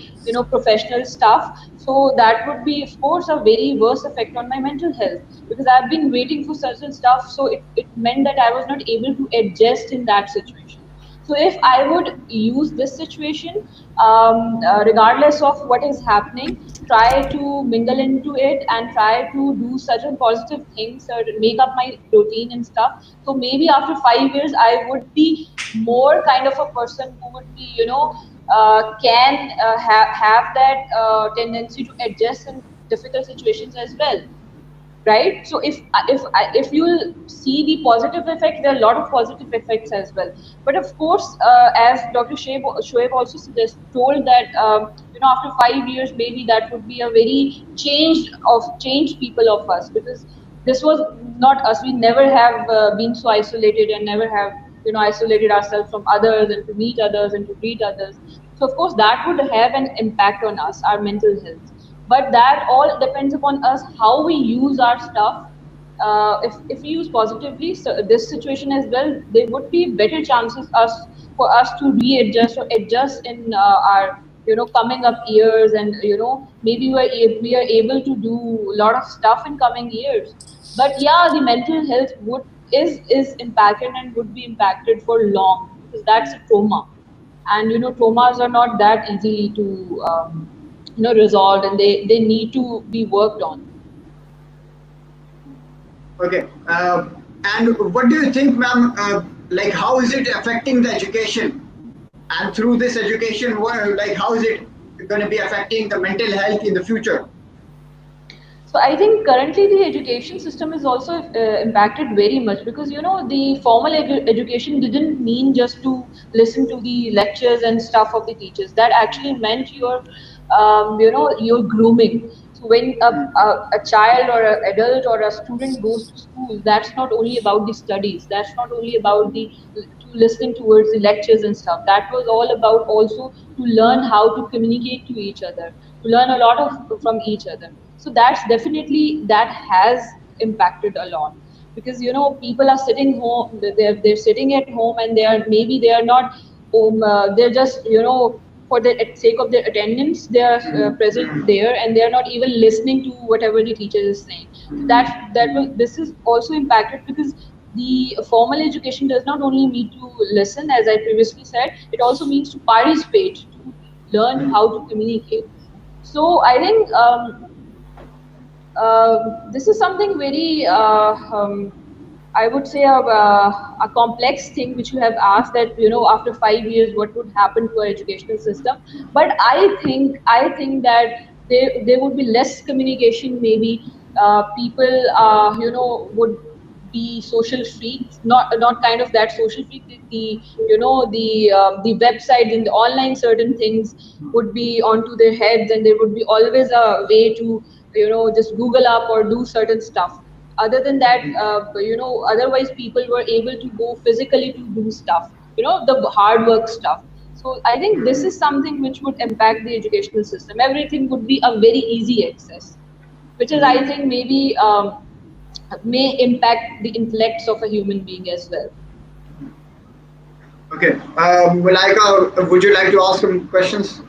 professional stuff. So that would be, of course, a very worse effect on my mental health, because I've been waiting for certain stuff. So it meant that I was not able to adjust in that situation. So if I would use this situation, regardless of what is happening, try to mingle into it and try to do certain positive things or make up my routine and stuff. So maybe after 5 years, I would be more kind of a person who would be, can have that tendency to adjust in difficult situations as well, right? So if you see the positive effect, there are a lot of positive effects as well. But of course, as Dr. Shoaib also told that after 5 years maybe that would be a very changed people of us, because this was not us. We never have been so isolated and never have isolated ourselves from others and to meet others and to greet others. So of course that would have an impact on us, our mental health. But that all depends upon us how we use our stuff. If we use positively, so this situation as well, there would be better chances for us to readjust or adjust in our coming up years, and maybe we are able to do a lot of stuff in coming years. But yeah, the mental health would is impacted and would be impacted for long, because that's a trauma. And traumas are not that easy to resolve, and they need to be worked on. Okay. And what do you think, ma'am? Like, how is it affecting the education? And through this education, like, how is it going to be affecting the mental health in the future? So I think currently the education system is also impacted very much, because the formal education didn't mean just to listen to the lectures and stuff of the teachers. That actually meant your grooming. So when a child or an adult or a student goes to school, that's not only about the studies. That's not only about the to listening towards the lectures and stuff. That was all about also to learn how to communicate to each other, to learn a lot of from each other. So that's definitely, that has impacted a lot, because people are sitting home, they're sitting at home, and they are not they're just for the sake of their attendance, they are present there, and they are not even listening to whatever the teacher is saying. So this is also impacted, because the formal education does not only mean to listen, as I previously said, it also means to participate, to learn how to communicate. So I think this is something very, I would say, a complex thing which you have asked, that after 5 years what would happen to our educational system. But I think that there would be less communication. Maybe people would be social freaks, not kind of that social freak. The websites and the online certain things would be onto their heads, and there would be always a way to just Google up or do certain stuff. Other than that, otherwise people were able to go physically to do stuff, the hard work stuff. So I think this is something which would impact the educational system. Everything would be a very easy access, which is, I think, maybe may impact the intellects of a human being as well. Okay. Would you like to ask some questions?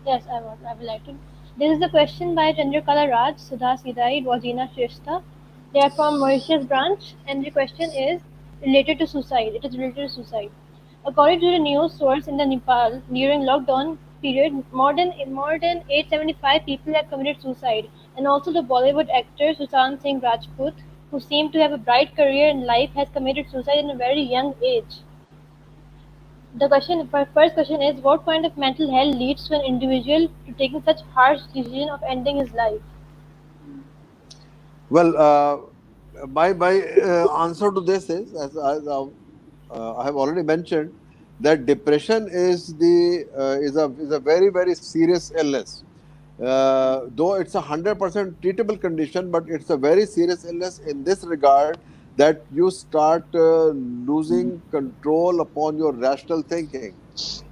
Yes, I would. I would like to. This is a question by Chandrakala Raj, Sudha Sidai, Wazina Shrestha. They are from Mauritius branch, and the question is related to suicide. It is related to suicide. According to the news source in the Nepal, during lockdown period, more than 875 people have committed suicide, and also the Bollywood actor Sushant Singh Rajput, who seemed to have a bright career in life, has committed suicide in a very young age. First question is, what kind of mental health leads to an individual to taking such harsh decision of ending his life? Well, my answer to this is, as I have already mentioned, that depression is a very very serious illness. Though it's 100% treatable condition, but it's a very serious illness in this regard, that you start losing control upon your rational thinking,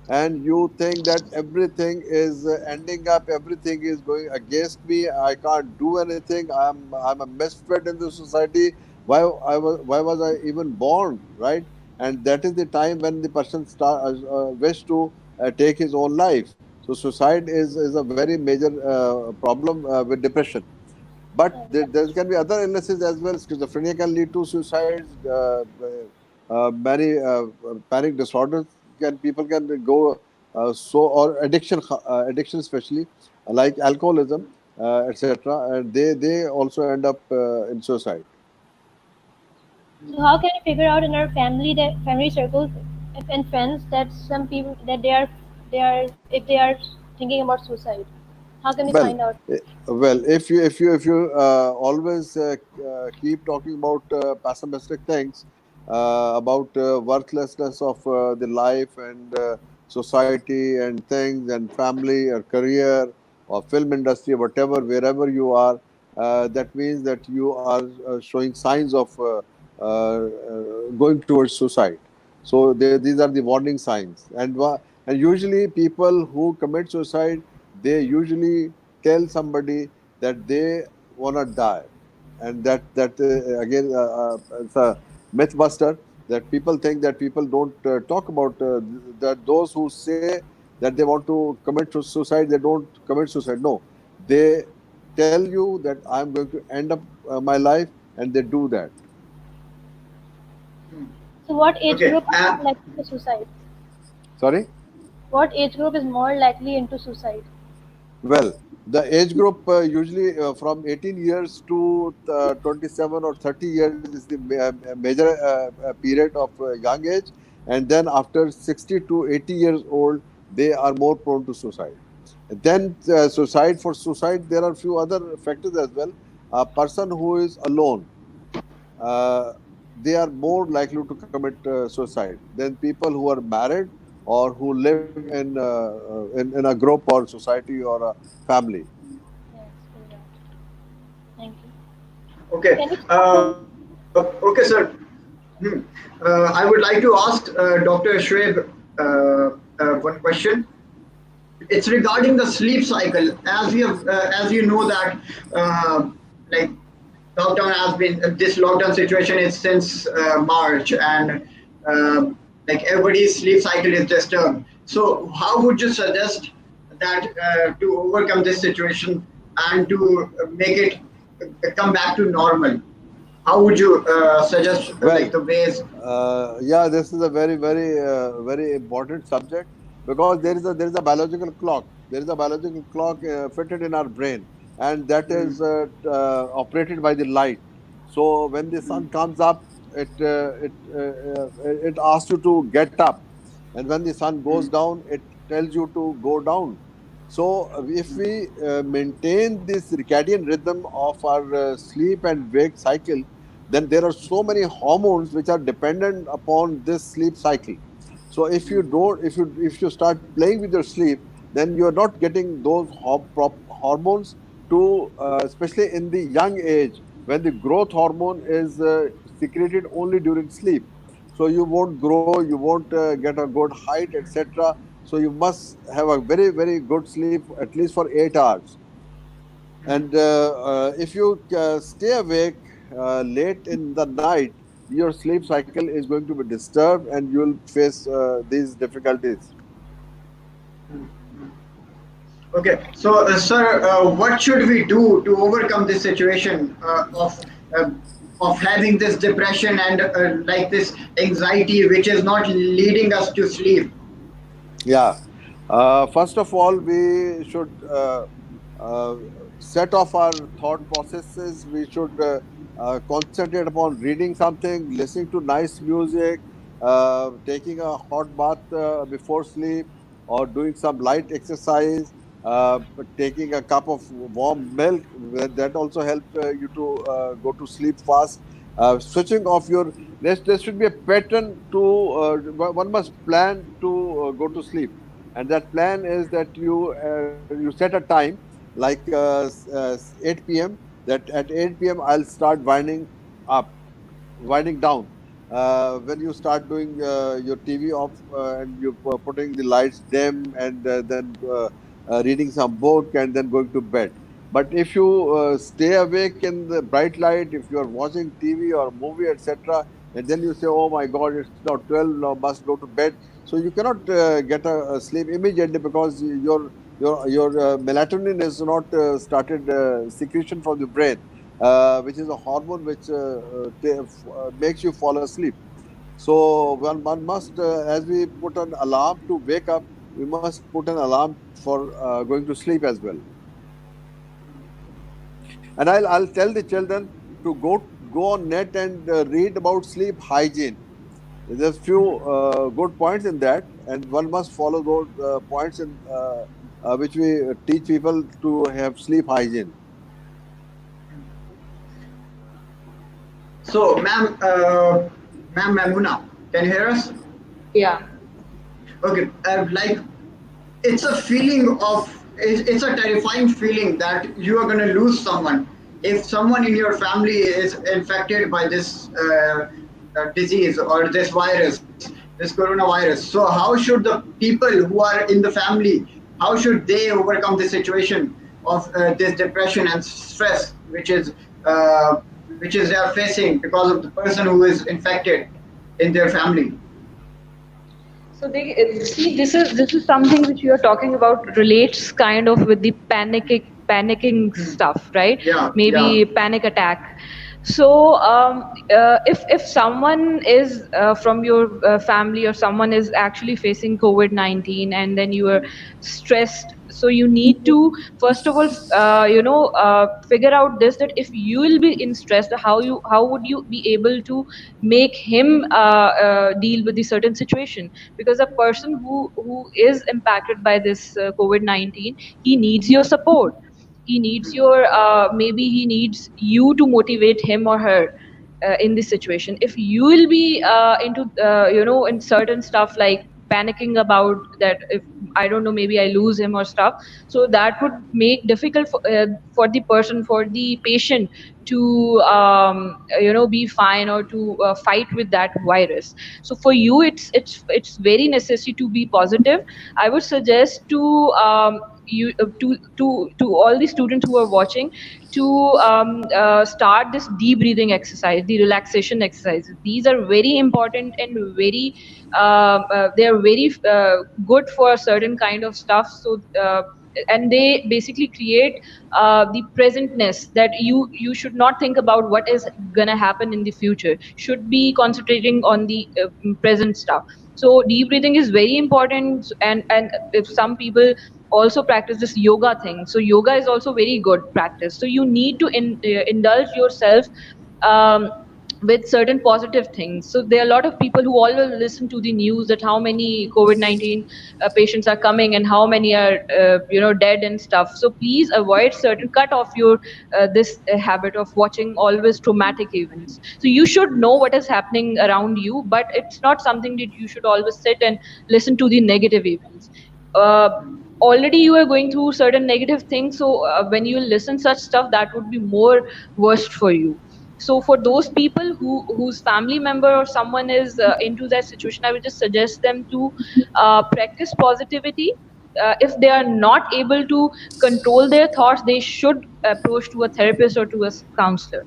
and you think that everything is ending up, everything is going against me, I can't do anything, I'm a misfit in the society. Why was I even born, right? And that is the time when the person wish to take his own life. So suicide is a very major problem with depression. But Yes, there can be other illnesses as well. Schizophrenia can lead to suicides. Many panic disorders people can go or addiction especially, like alcoholism, etc. And they also end up in suicide. so how can we figure out in our family circles and friends that some people that they are if they are thinking about suicide? How can we find Well, out? if you always keep talking about pessimistic things, about worthlessness of the life and society and things and family or career or film industry, whatever, wherever you are, that means that you are showing signs of going towards suicide. So these are the warning signs. And usually people who commit suicide, they usually tell somebody that they wanna die, and that again, it's a myth buster, that people think that people don't talk about that those who say that they want to commit suicide, they don't commit suicide. No, they tell you that I'm going to end up my life, and they do that. So, what age Okay. group are more likely to suicide? Sorry. What age group is more likely into suicide? Well, the age group usually from 18 years to 27 or 30 years is the major period of young age. And then after 60 to 80 years old, they are more prone to suicide. And then for suicide, there are few other factors as well. A person who is alone, uh, they are more likely to commit suicide than people who are married or who live in a group or society or a family. Yes, very right. Thank you. Okay. Can you start from? Okay, sir. Hmm. I would like to ask Dr. Shoaib one question. It's regarding the sleep cycle. As you know that, like lockdown has been this lockdown situation is since March, and uh, like everybody's sleep cycle is disturbed. So, how would you suggest that to overcome this situation and to make it come back to normal? How would you suggest Well, like the ways? yeah, this is a very important subject, because there is a biological clock. There is a biological clock fitted in our brain, and that is operated by the light. So when the sun comes up, it asks you to get up, and when the sun goes down, it tells you to go down. So if we maintain this circadian rhythm of our sleep and wake cycle, then there are so many hormones which are dependent upon this sleep cycle. So if you start playing with your sleep, then you are not getting those hormones to especially in the young age, when the growth hormone is secreted only during sleep. So you won't grow, you won't get a good height, etc. So you must have a very good sleep, at least for 8 hours. And if you stay awake late in the night, your sleep cycle is going to be disturbed, and you will face these difficulties. Okay, so sir, what should we do to overcome this situation uh, of having this depression and like this anxiety, which is not leading us to sleep? Yeah. First of all, we should uh, set off our thought processes. We should concentrate upon reading something, listening to nice music, taking a hot bath before sleep, or doing some light exercise, taking a cup of warm milk. That also help you to go to sleep fast. Switching off your, there should be a pattern to one must plan to go to sleep, and that plan is that you set a time, like 8 p.m., that at 8 p.m. I'll start up winding down. When you start doing your TV off, and you putting the lights dim, and then reading some book, and then going to bed. But if you stay awake in the bright light, if you are watching TV or movie, etc., and then you say, "Oh my God, it's now 12, now must go to bed," so you cannot get a sleep immediately, because your melatonin is not started secretion from the brain, which is a hormone which makes you fall asleep. So one must, as we put an alarm to wake up, we must put an alarm for going to sleep as well. And I'll tell the children to go on net and read about sleep hygiene. There's few good points in that, and one must follow those points in which we teach people to have sleep hygiene. So, ma'am Mamuna, can you hear us? Yeah. Okay, like it's a feeling of it's a terrifying feeling that you are going to lose someone. If someone in your family is infected by this disease or this virus, this coronavirus. So how should the people who are in the family, how should they overcome the situation of this depression and stress, uh, which is they are facing because of the person who is infected in their family? So they see, this is something which you are talking about relates kind of with the panicking Hmm. stuff, right? Yeah, yeah. Maybe panic attack. So if someone is from your family, or someone is actually facing COVID-19, and then you are stressed, so you need to first of all figure out this, that if you will be in stress, how would you be able to make him deal with the certain situation? Because a person who is impacted by this COVID-19, he needs your support. He needs your maybe he needs you to motivate him or her in this situation. If you will be into in certain stuff like panicking about that, if I don't know, maybe I lose him or stuff, so that would make difficult for the person, for the patient, to be fine, or to fight with that virus. So for you, it's very necessary to be positive. I would suggest to to all the students who are watching, to start this deep breathing exercise, the relaxation exercises. These are very important and very they are very good for a certain kind of stuff. So and they basically create the presentness, that you should not think about what is gonna happen in the future. Should be concentrating on the present stuff. So deep breathing is very important, and if some people also practice this yoga thing, so yoga is also very good practice. So you need to indulge yourself um, with certain positive things. So there are a lot of people who always listen to the news, that how many COVID-19 patients are coming, and how many are dead and stuff. So please avoid certain, cut off your this habit of watching always traumatic events. So you should know what is happening around you, but it's not something that you should always sit and listen to the negative events. uh, Already you are going through certain negative things, so when you listen such stuff, that would be more worst for you. So for those people whose family member or someone is into that situation, I would just suggest them to practice positivity. If they are not able to control their thoughts, they should approach to a therapist or to a counselor,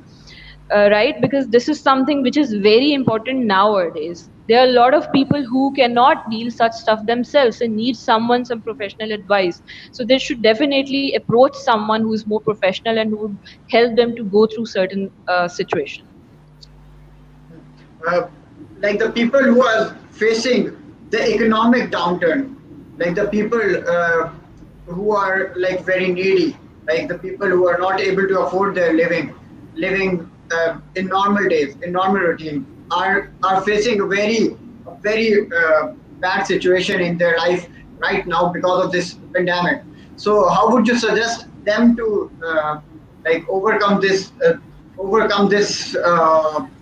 right? Because this is something which is very important nowadays. There are a lot of people who cannot deal such stuff themselves and need some professional advice. So they should definitely approach someone who is more professional and who would help them to go through certain situations. uh, like the people who are facing the economic downturn, like the people who are like very needy, like the people who are not able to afford their living in normal days, in normal routine, are facing a very bad situation in their life right now because of this pandemic. So how would you suggest them to like overcome this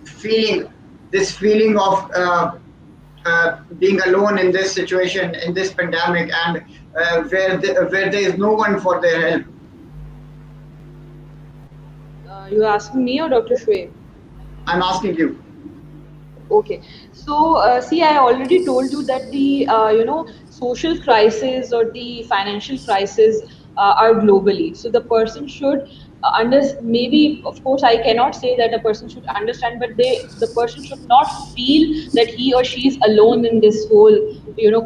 feeling, this feeling of being alone in this situation, in this pandemic, and where there is no one for their help? You asking me or Dr. Shwe? I'm asking you. Okay, so see, I already told you that the social crisis or the financial crisis are globally. So the person should under maybe, of course, I cannot say that a person should understand, but the person should not feel that he or she is alone in this whole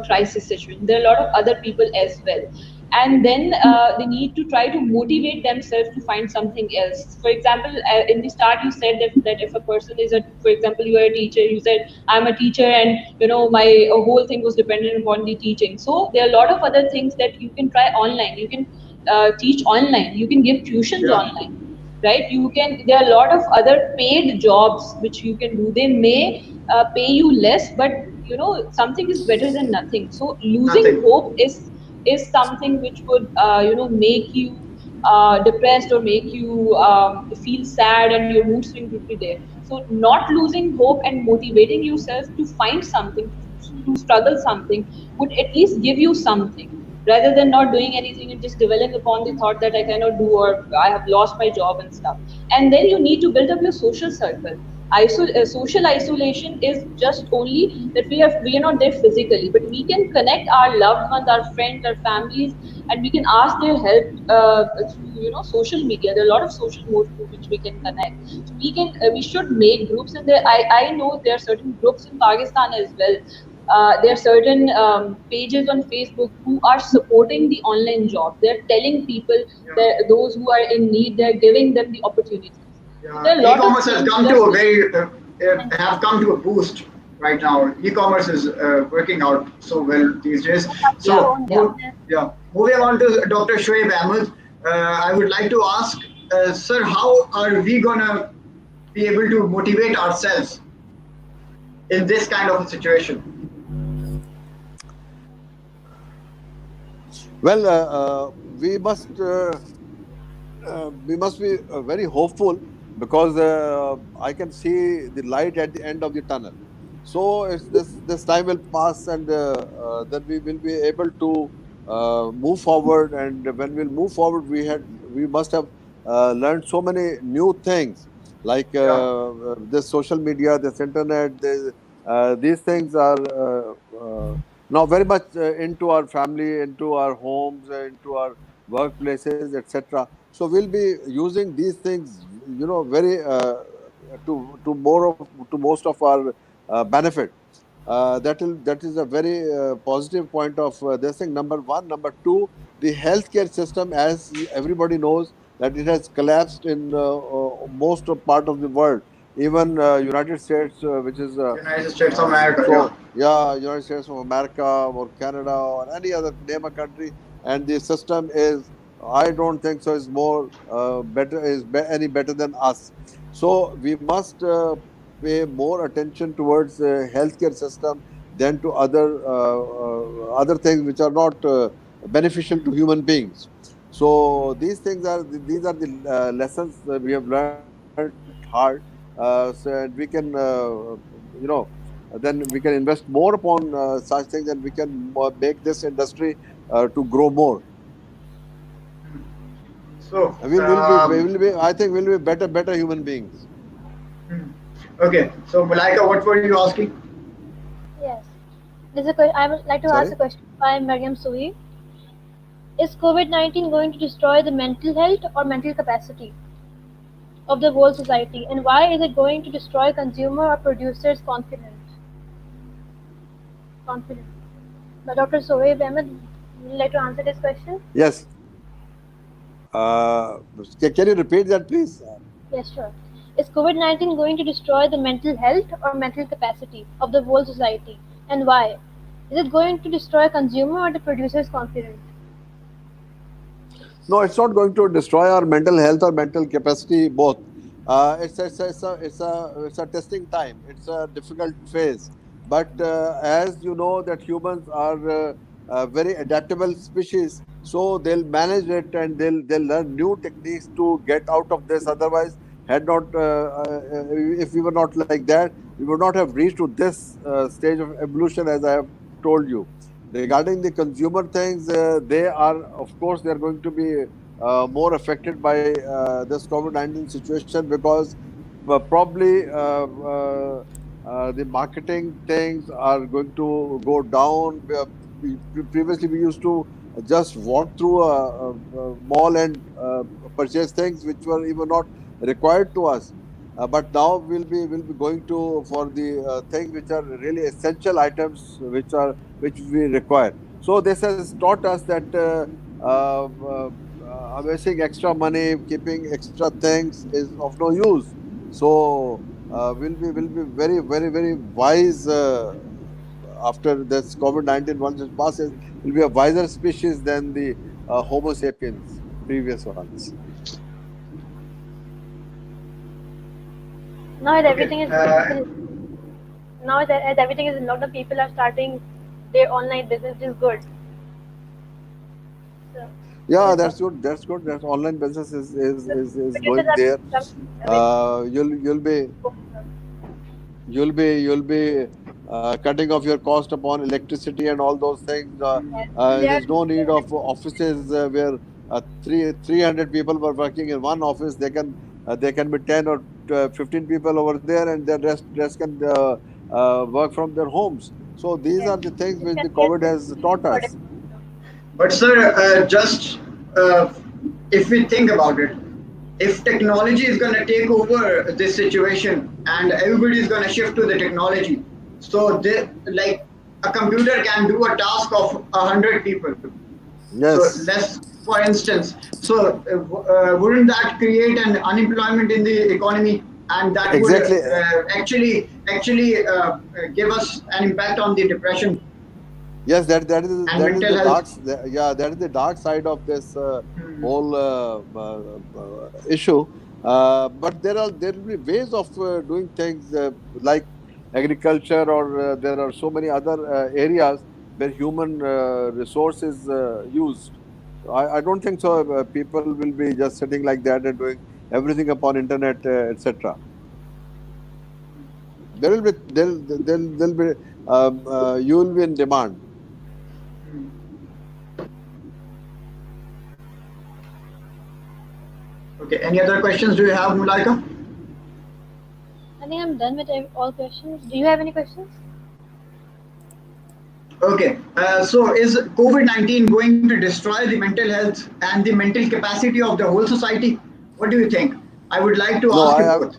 crisis situation. There are a lot of other people as well, and then they need to try to motivate themselves to find something else. For example, in the start you said that if a person is a, for example, you are a teacher, you said I'm a teacher, and my whole thing was dependent upon the teaching. So there are a lot of other things that you can try online. You can teach online, you can give tuitions Yeah. online, right? You can, there are a lot of other paid jobs which you can do. They may pay you less, but something is better than nothing. So losing Nothing. hope is something which would make you depressed, or make you feel sad, and your mood swing would be there. So not losing hope and motivating yourself to find something, to struggle something, would at least give you something, rather than not doing anything and just dwelling upon the thought that I cannot do, or I have lost my job and stuff. And then you need to build up your social circle. social isolation is just only that we are not there physically, but we can connect our loved ones, our friends, our families, and we can ask their help through social media. There are a lot of social modes through which we can connect. So we should make groups, and I know there are certain groups in Pakistan as well. There are certain pages on Facebook who are supporting the online job. They're telling people Yeah. that those who are in need, they're giving them the opportunities. So there Yeah, are a lot of e-commerce has things come to just a like very have come to a boost right now. E-commerce is working out so well these days. yeah, So, yeah. yeah, moving on to Dr. Shoaib Ahmed, I would like to ask, sir, how are we gonna be able to motivate ourselves in this kind of a situation? Well, we must be very hopeful because I can see the light at the end of the tunnel. So it's this time will pass, and then we will be able to move forward. And when we'll move forward, we must have learned so many new things, like Yeah. this social media, this internet. These things are now very much into our family, into our homes, into our workplaces, etc. So we'll be using these things, very to most of our benefit. That is a very positive point of this thing. Number one. Number two, the healthcare system, as everybody knows, that it has collapsed in most of part of the world. Even United States, which is United States of America, yeah. so yeah, United States of America or Canada or any other name a country, and the system is, I don't think so, is more any better than us. So we must pay more attention towards healthcare system than to other things which are not beneficial to human beings. So these are the lessons that we have learned hard. So and we can then we can invest more upon such things, and we can make this industry to grow more. So, We will be, I think we'll be better human beings. okay. So, Malaika, what were you asking? Yes. I would like to Sorry. ask a question by Mariam Sui. Is COVID-19 going to destroy the mental health or mental capacity of the whole society? And why is it going to destroy consumer or producers' confidence? But Dr. Sohaib Ahmed, would you like to answer this question? Yes. uh, can you repeat that, please? Yes, sure. Is COVID-19 going to destroy the mental health or mental capacity of the whole society? And why? Is it going to destroy consumer or the producer's confidence? No, it's not going to destroy our mental health or mental capacity both. It's a testing time. It's a difficult phase. But as you know that humans are very adaptable species, so they'll manage it, and they'll learn new techniques to get out of this. Otherwise, had not if we were not like that, we would not have reached to this stage of evolution, as I have told you. Regarding the consumer things, they are, of course, they are going to be more affected by this COVID-19 situation, because probably the marketing things are going to go down. Previously, we used to just walk through a mall and purchase things which were even not required to us. But now we'll be going to for the things which are really essential items, which we require. So this has taught us that wasting extra money, keeping extra things is of no use. So we'll be very wise after this COVID-19. Once it passes, we'll be a wiser species than the Homo sapiens, previous ones. Now that Okay. everything is now that as everything is a lot of people are starting their online business, which is good. So Yeah, this that's good. That's good. That online business is producers going are there. with You'll be cutting off your cost upon electricity and all those things. they are There's no need of offices where 300 people were working in one office. They can be 10 or 15 people over there, and the rest can work from their homes. So these Yes, are the things it which can the be a COVID has taught us. But sir, just if we think about it, if technology is going to take over this situation and everybody is going to shift to the technology, so like a computer can do a task of 100 people. So Yes, less, for instance. So wouldn't that create an unemployment in the economy, and that would exactly. actually give us an impact on the depression Yes, and that is mental the health? yeah, that is the dark side of this Hmm. whole issue. But there will be ways of doing things like agriculture, or there are so many other areas where human resource is used. I don't think so. People will be just sitting like that and doing everything upon internet, etc. There will be there'll be you will be in demand. Okay. Any other questions do you have, Mulaika? I think I'm done with all questions. Do you have any questions? Okay. So is COVID-19 going to destroy the mental health and the mental capacity of the whole society? What do you think? I would like to No, ask you I have both.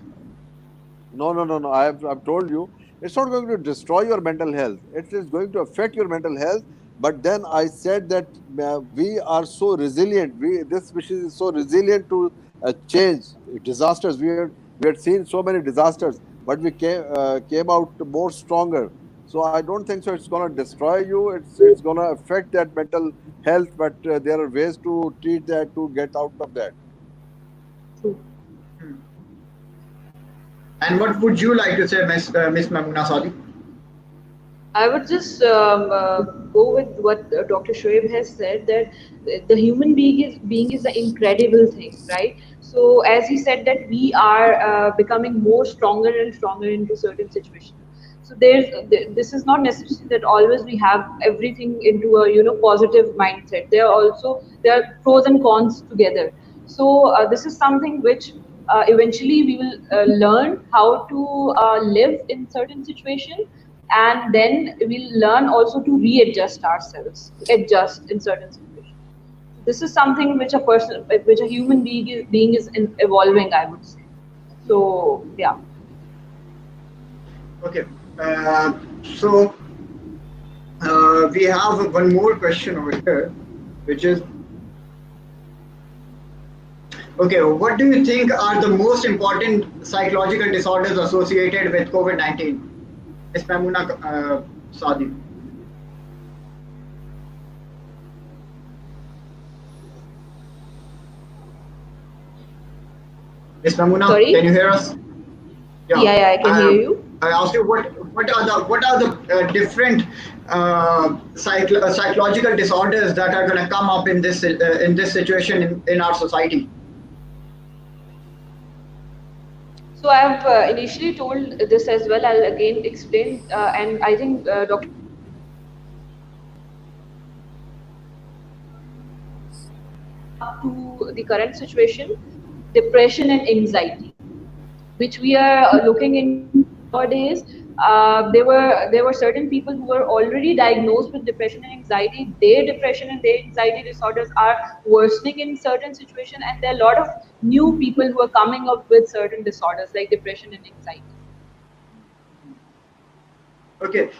no. I've told you it's not going to destroy your mental health. It is going to affect your mental health. But then I said that we are so resilient. This species is so resilient to change, disasters. We had seen so many disasters, but we came out more stronger. So I don't think so. It's going to destroy you. It's going to affect that mental health. But there are ways to treat that, to get out of that. True. And what would you like to say, Miss Mamuna Sadi? I would just go with what Dr. Shoaib has said, that the human being is an incredible thing, right? So as he said that we are becoming more stronger and stronger into certain situations. So this is not necessary that always we have everything into a positive mindset. There are pros and cons together. So this is something which eventually we will learn how to live in certain situation, and then we'll learn also to readjust ourselves, to adjust in certain situations. This is something which a human being is evolving, I would say. So yeah. Okay. So we have one more question over here, which is okay. What do you think are the most important psychological disorders associated with COVID-19? Miss Mamuna Sadi. Miss Mamuna, can Sorry. you hear us? Yeah, Yeah, I can hear I, you. I asked you what are the different psychological disorders that are going to come up in this situation in our society. So I've initially told this as well. I'll again explain, and I think Dr. up to the current situation, depression and anxiety, which we are looking into nowadays. There were certain people who were already diagnosed with depression and anxiety. Their depression and their anxiety disorders are worsening in certain situations, and there are a lot of new people who are coming up with certain disorders like depression and anxiety. Okay,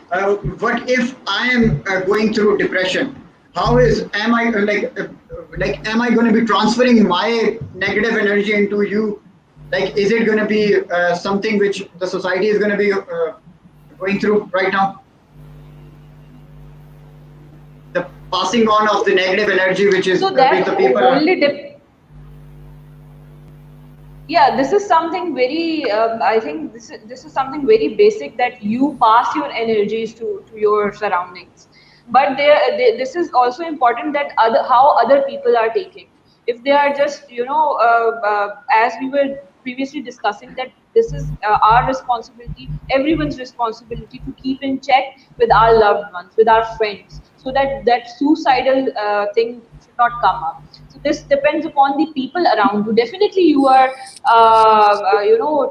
what if I am going through depression? How is am I like am I going to be transferring my negative energy into you? Like, is it going to be something which the society is going to be going through right now? The passing on of the negative energy, So which that the people are. only yeah, this is something very I think this is something very basic, that you pass your energies to your surroundings. But this is also important that how other people are taking. If they are just as we were previously discussing, that this is our responsibility, everyone's responsibility, to keep in check with our loved ones, with our friends, so that suicidal thing should not come up. So this depends upon the people around you. Definitely, you are,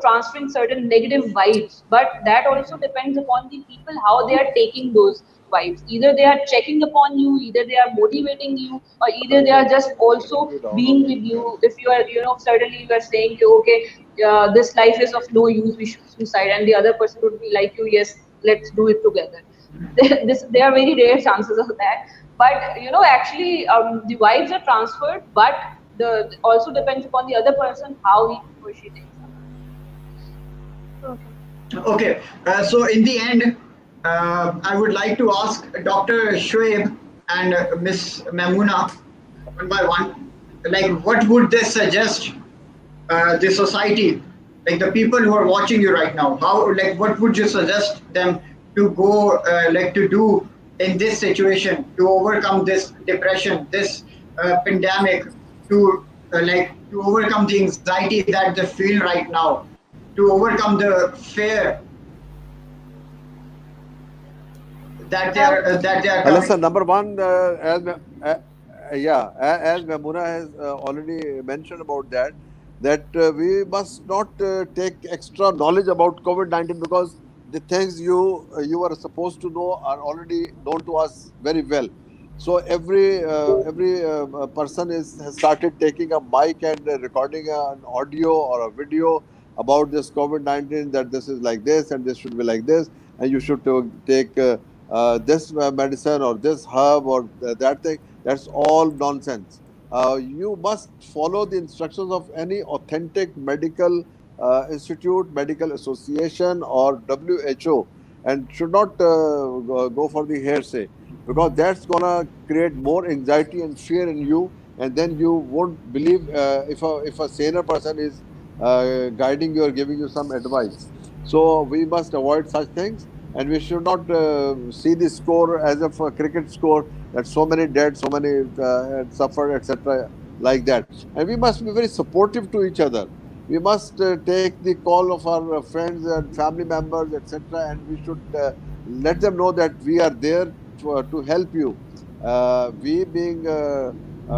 transferring certain negative vibes, but that also depends upon the people how they are taking those vibes. Either they are checking upon you, either they are motivating you, or either they are just also being with you. If you are, suddenly you are saying, okay, this life is of no use, we should suicide, and the other person would be like you, yes, let's do it together. There are very rare chances of that, but actually, the vibes are transferred, but the also depends upon the other person how he or she takes up. Okay. Okay, so in the end, I would like to ask Dr. Shoaib and Miss Mamuna one by one, like what would they suggest the society, like the people who are watching you right now? How, like, what would you suggest them to go, like, to do in this situation to overcome this depression, this pandemic, to like to overcome the anxiety that they feel right now, to overcome the fear that they are coming. Listen, number one, as Mamuna has already mentioned about that, we must not take extra knowledge about COVID-19, because the things you are supposed to know are already known to us very well. So every person has started taking a mic and recording an audio or a video about this COVID-19, that this is like this and this should be like this, and you should take this medicine or this herb or that thing. That's all nonsense. You must follow the instructions of any authentic medical institute, medical association, or WHO, and should not go for the hearsay, because that's gonna create more anxiety and fear in you, and then you won't believe if a saner person is guiding you or giving you some advice. So we must avoid such things, and we should not see the score as of a cricket score, that so many dead, so many had suffered, etc., like that. And we must be very supportive to each other. We must take the call of our friends and family members, etc., and we should let them know that we are there to help you. We being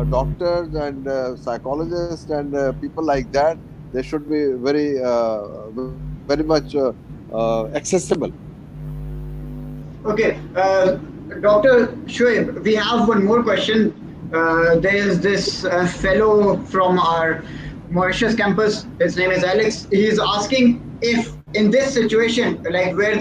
doctors and psychologists and people like that, they should be very much accessible. Okay, Dr. Shoaib, we have one more question. There is this fellow from our Mauritius campus. His name is Alex. He is asking if, in this situation, like where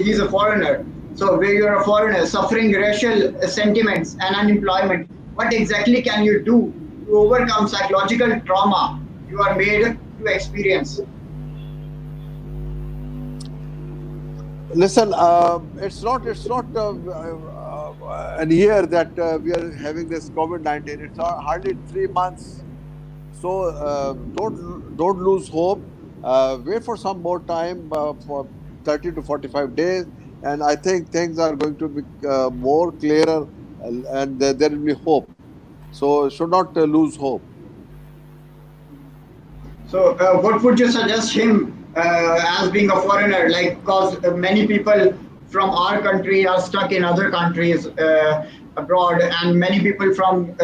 he's a foreigner, so where you're a foreigner suffering racial sentiments and unemployment, what exactly can you do to overcome psychological trauma you are made to experience? Listen, it's not an year that we are having this COVID-19. It's hardly 3 months. So don't lose hope. Wait for some more time, for 30 to 45 days, and I think things are going to be more clearer, and there will be hope. So should not lose hope. So, what would you suggest him as being a foreigner? Like, because many people from our country are stuck in other countries abroad, and many people from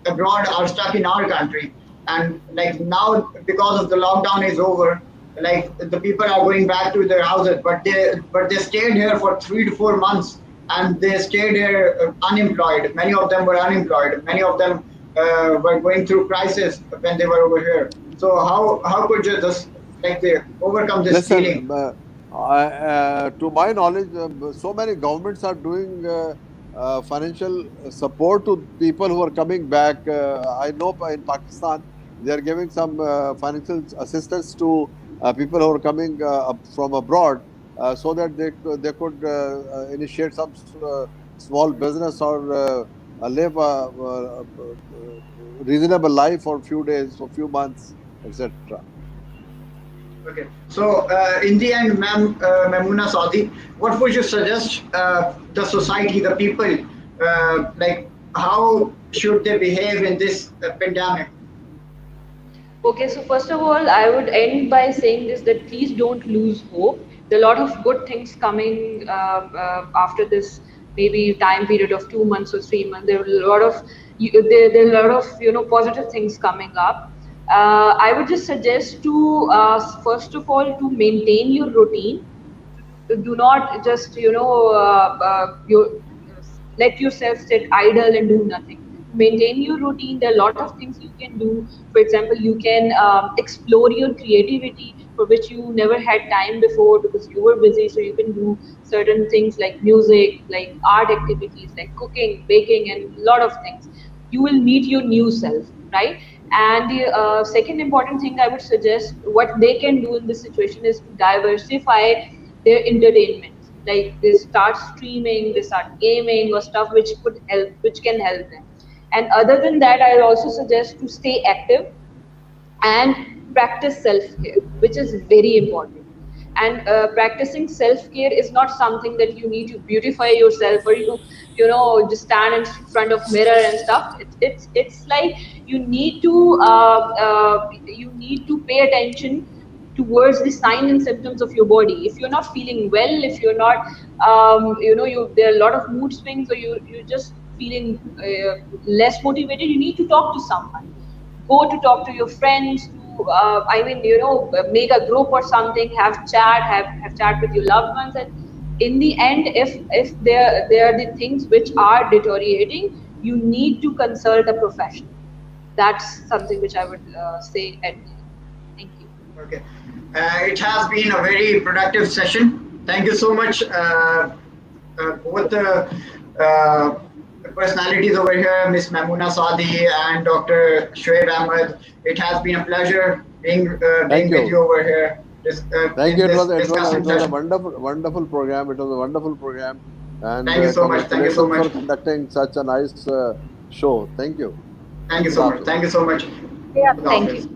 abroad are stuck in our country. And like now, because of the lockdown is over, like the people are going back to their houses, but they stayed here for 3 to 4 months, and they stayed here unemployed. Many of them were unemployed. Many of them were going through crisis when they were over here. So how could you just like they overcome this feeling? Listen, to my knowledge, so many governments are doing financial support to people who are coming back. I know in Pakistan they are giving some financial assistance to people who are coming from abroad, so that they could initiate some small business, or live a reasonable life for a few days, for a few months, etc. Okay. So in the end, ma'am, Mamuna Saudi, what would you suggest the society, the people, like how should they behave in this pandemic? Okay, so first of all, I would end by saying this, that please don't lose hope. There are a lot of good things coming after this maybe time period of 2 months or 3 months. There are a lot of there are a lot of positive things coming up. I would just suggest to first of all to maintain your routine. Do not just let yourself sit idle and do nothing. Maintain your routine. There are a lot of things you can do. For example, you can explore your creativity, for which you never had time before because you were busy. So you can do certain things like music, like art activities, like cooking, baking, and a lot of things. You will meet your new self, right? And the second important thing I would suggest, what they can do in this situation, is to diversify their entertainment. Like they start streaming, they start gaming or stuff which could help, which can help them. And other than that, I'll also suggest to stay active and practice self-care, which is very important. And practicing self-care is not something that you need to beautify yourself, or just stand in front of mirror and stuff. It's like you need to pay attention towards the signs and symptoms of your body. If you're not feeling well, if you're not there are a lot of mood swings, or you're just feeling less motivated, you need to talk to someone. Go to talk to your friends, to make a group or something, have chat with your loved ones. And in the end, if there are the things which are deteriorating, you need to consult a professional. That's something which I would say at the end. Thank you. Okay. It has been a very productive session. Thank you so much, both the personalities over here, Miss Mamoona Saadi and Dr. Shoaib Ahmed. It has been a pleasure being with you over here. Thank you. In It this was discussion a session. wonderful program. It was a wonderful program, and Thank you so much. Thank you so congratulations much. for conducting such a nice show. Thank you. Thank you Good so much. afternoon. Thank you so much. Yeah, Khuda thank Hafiz. you.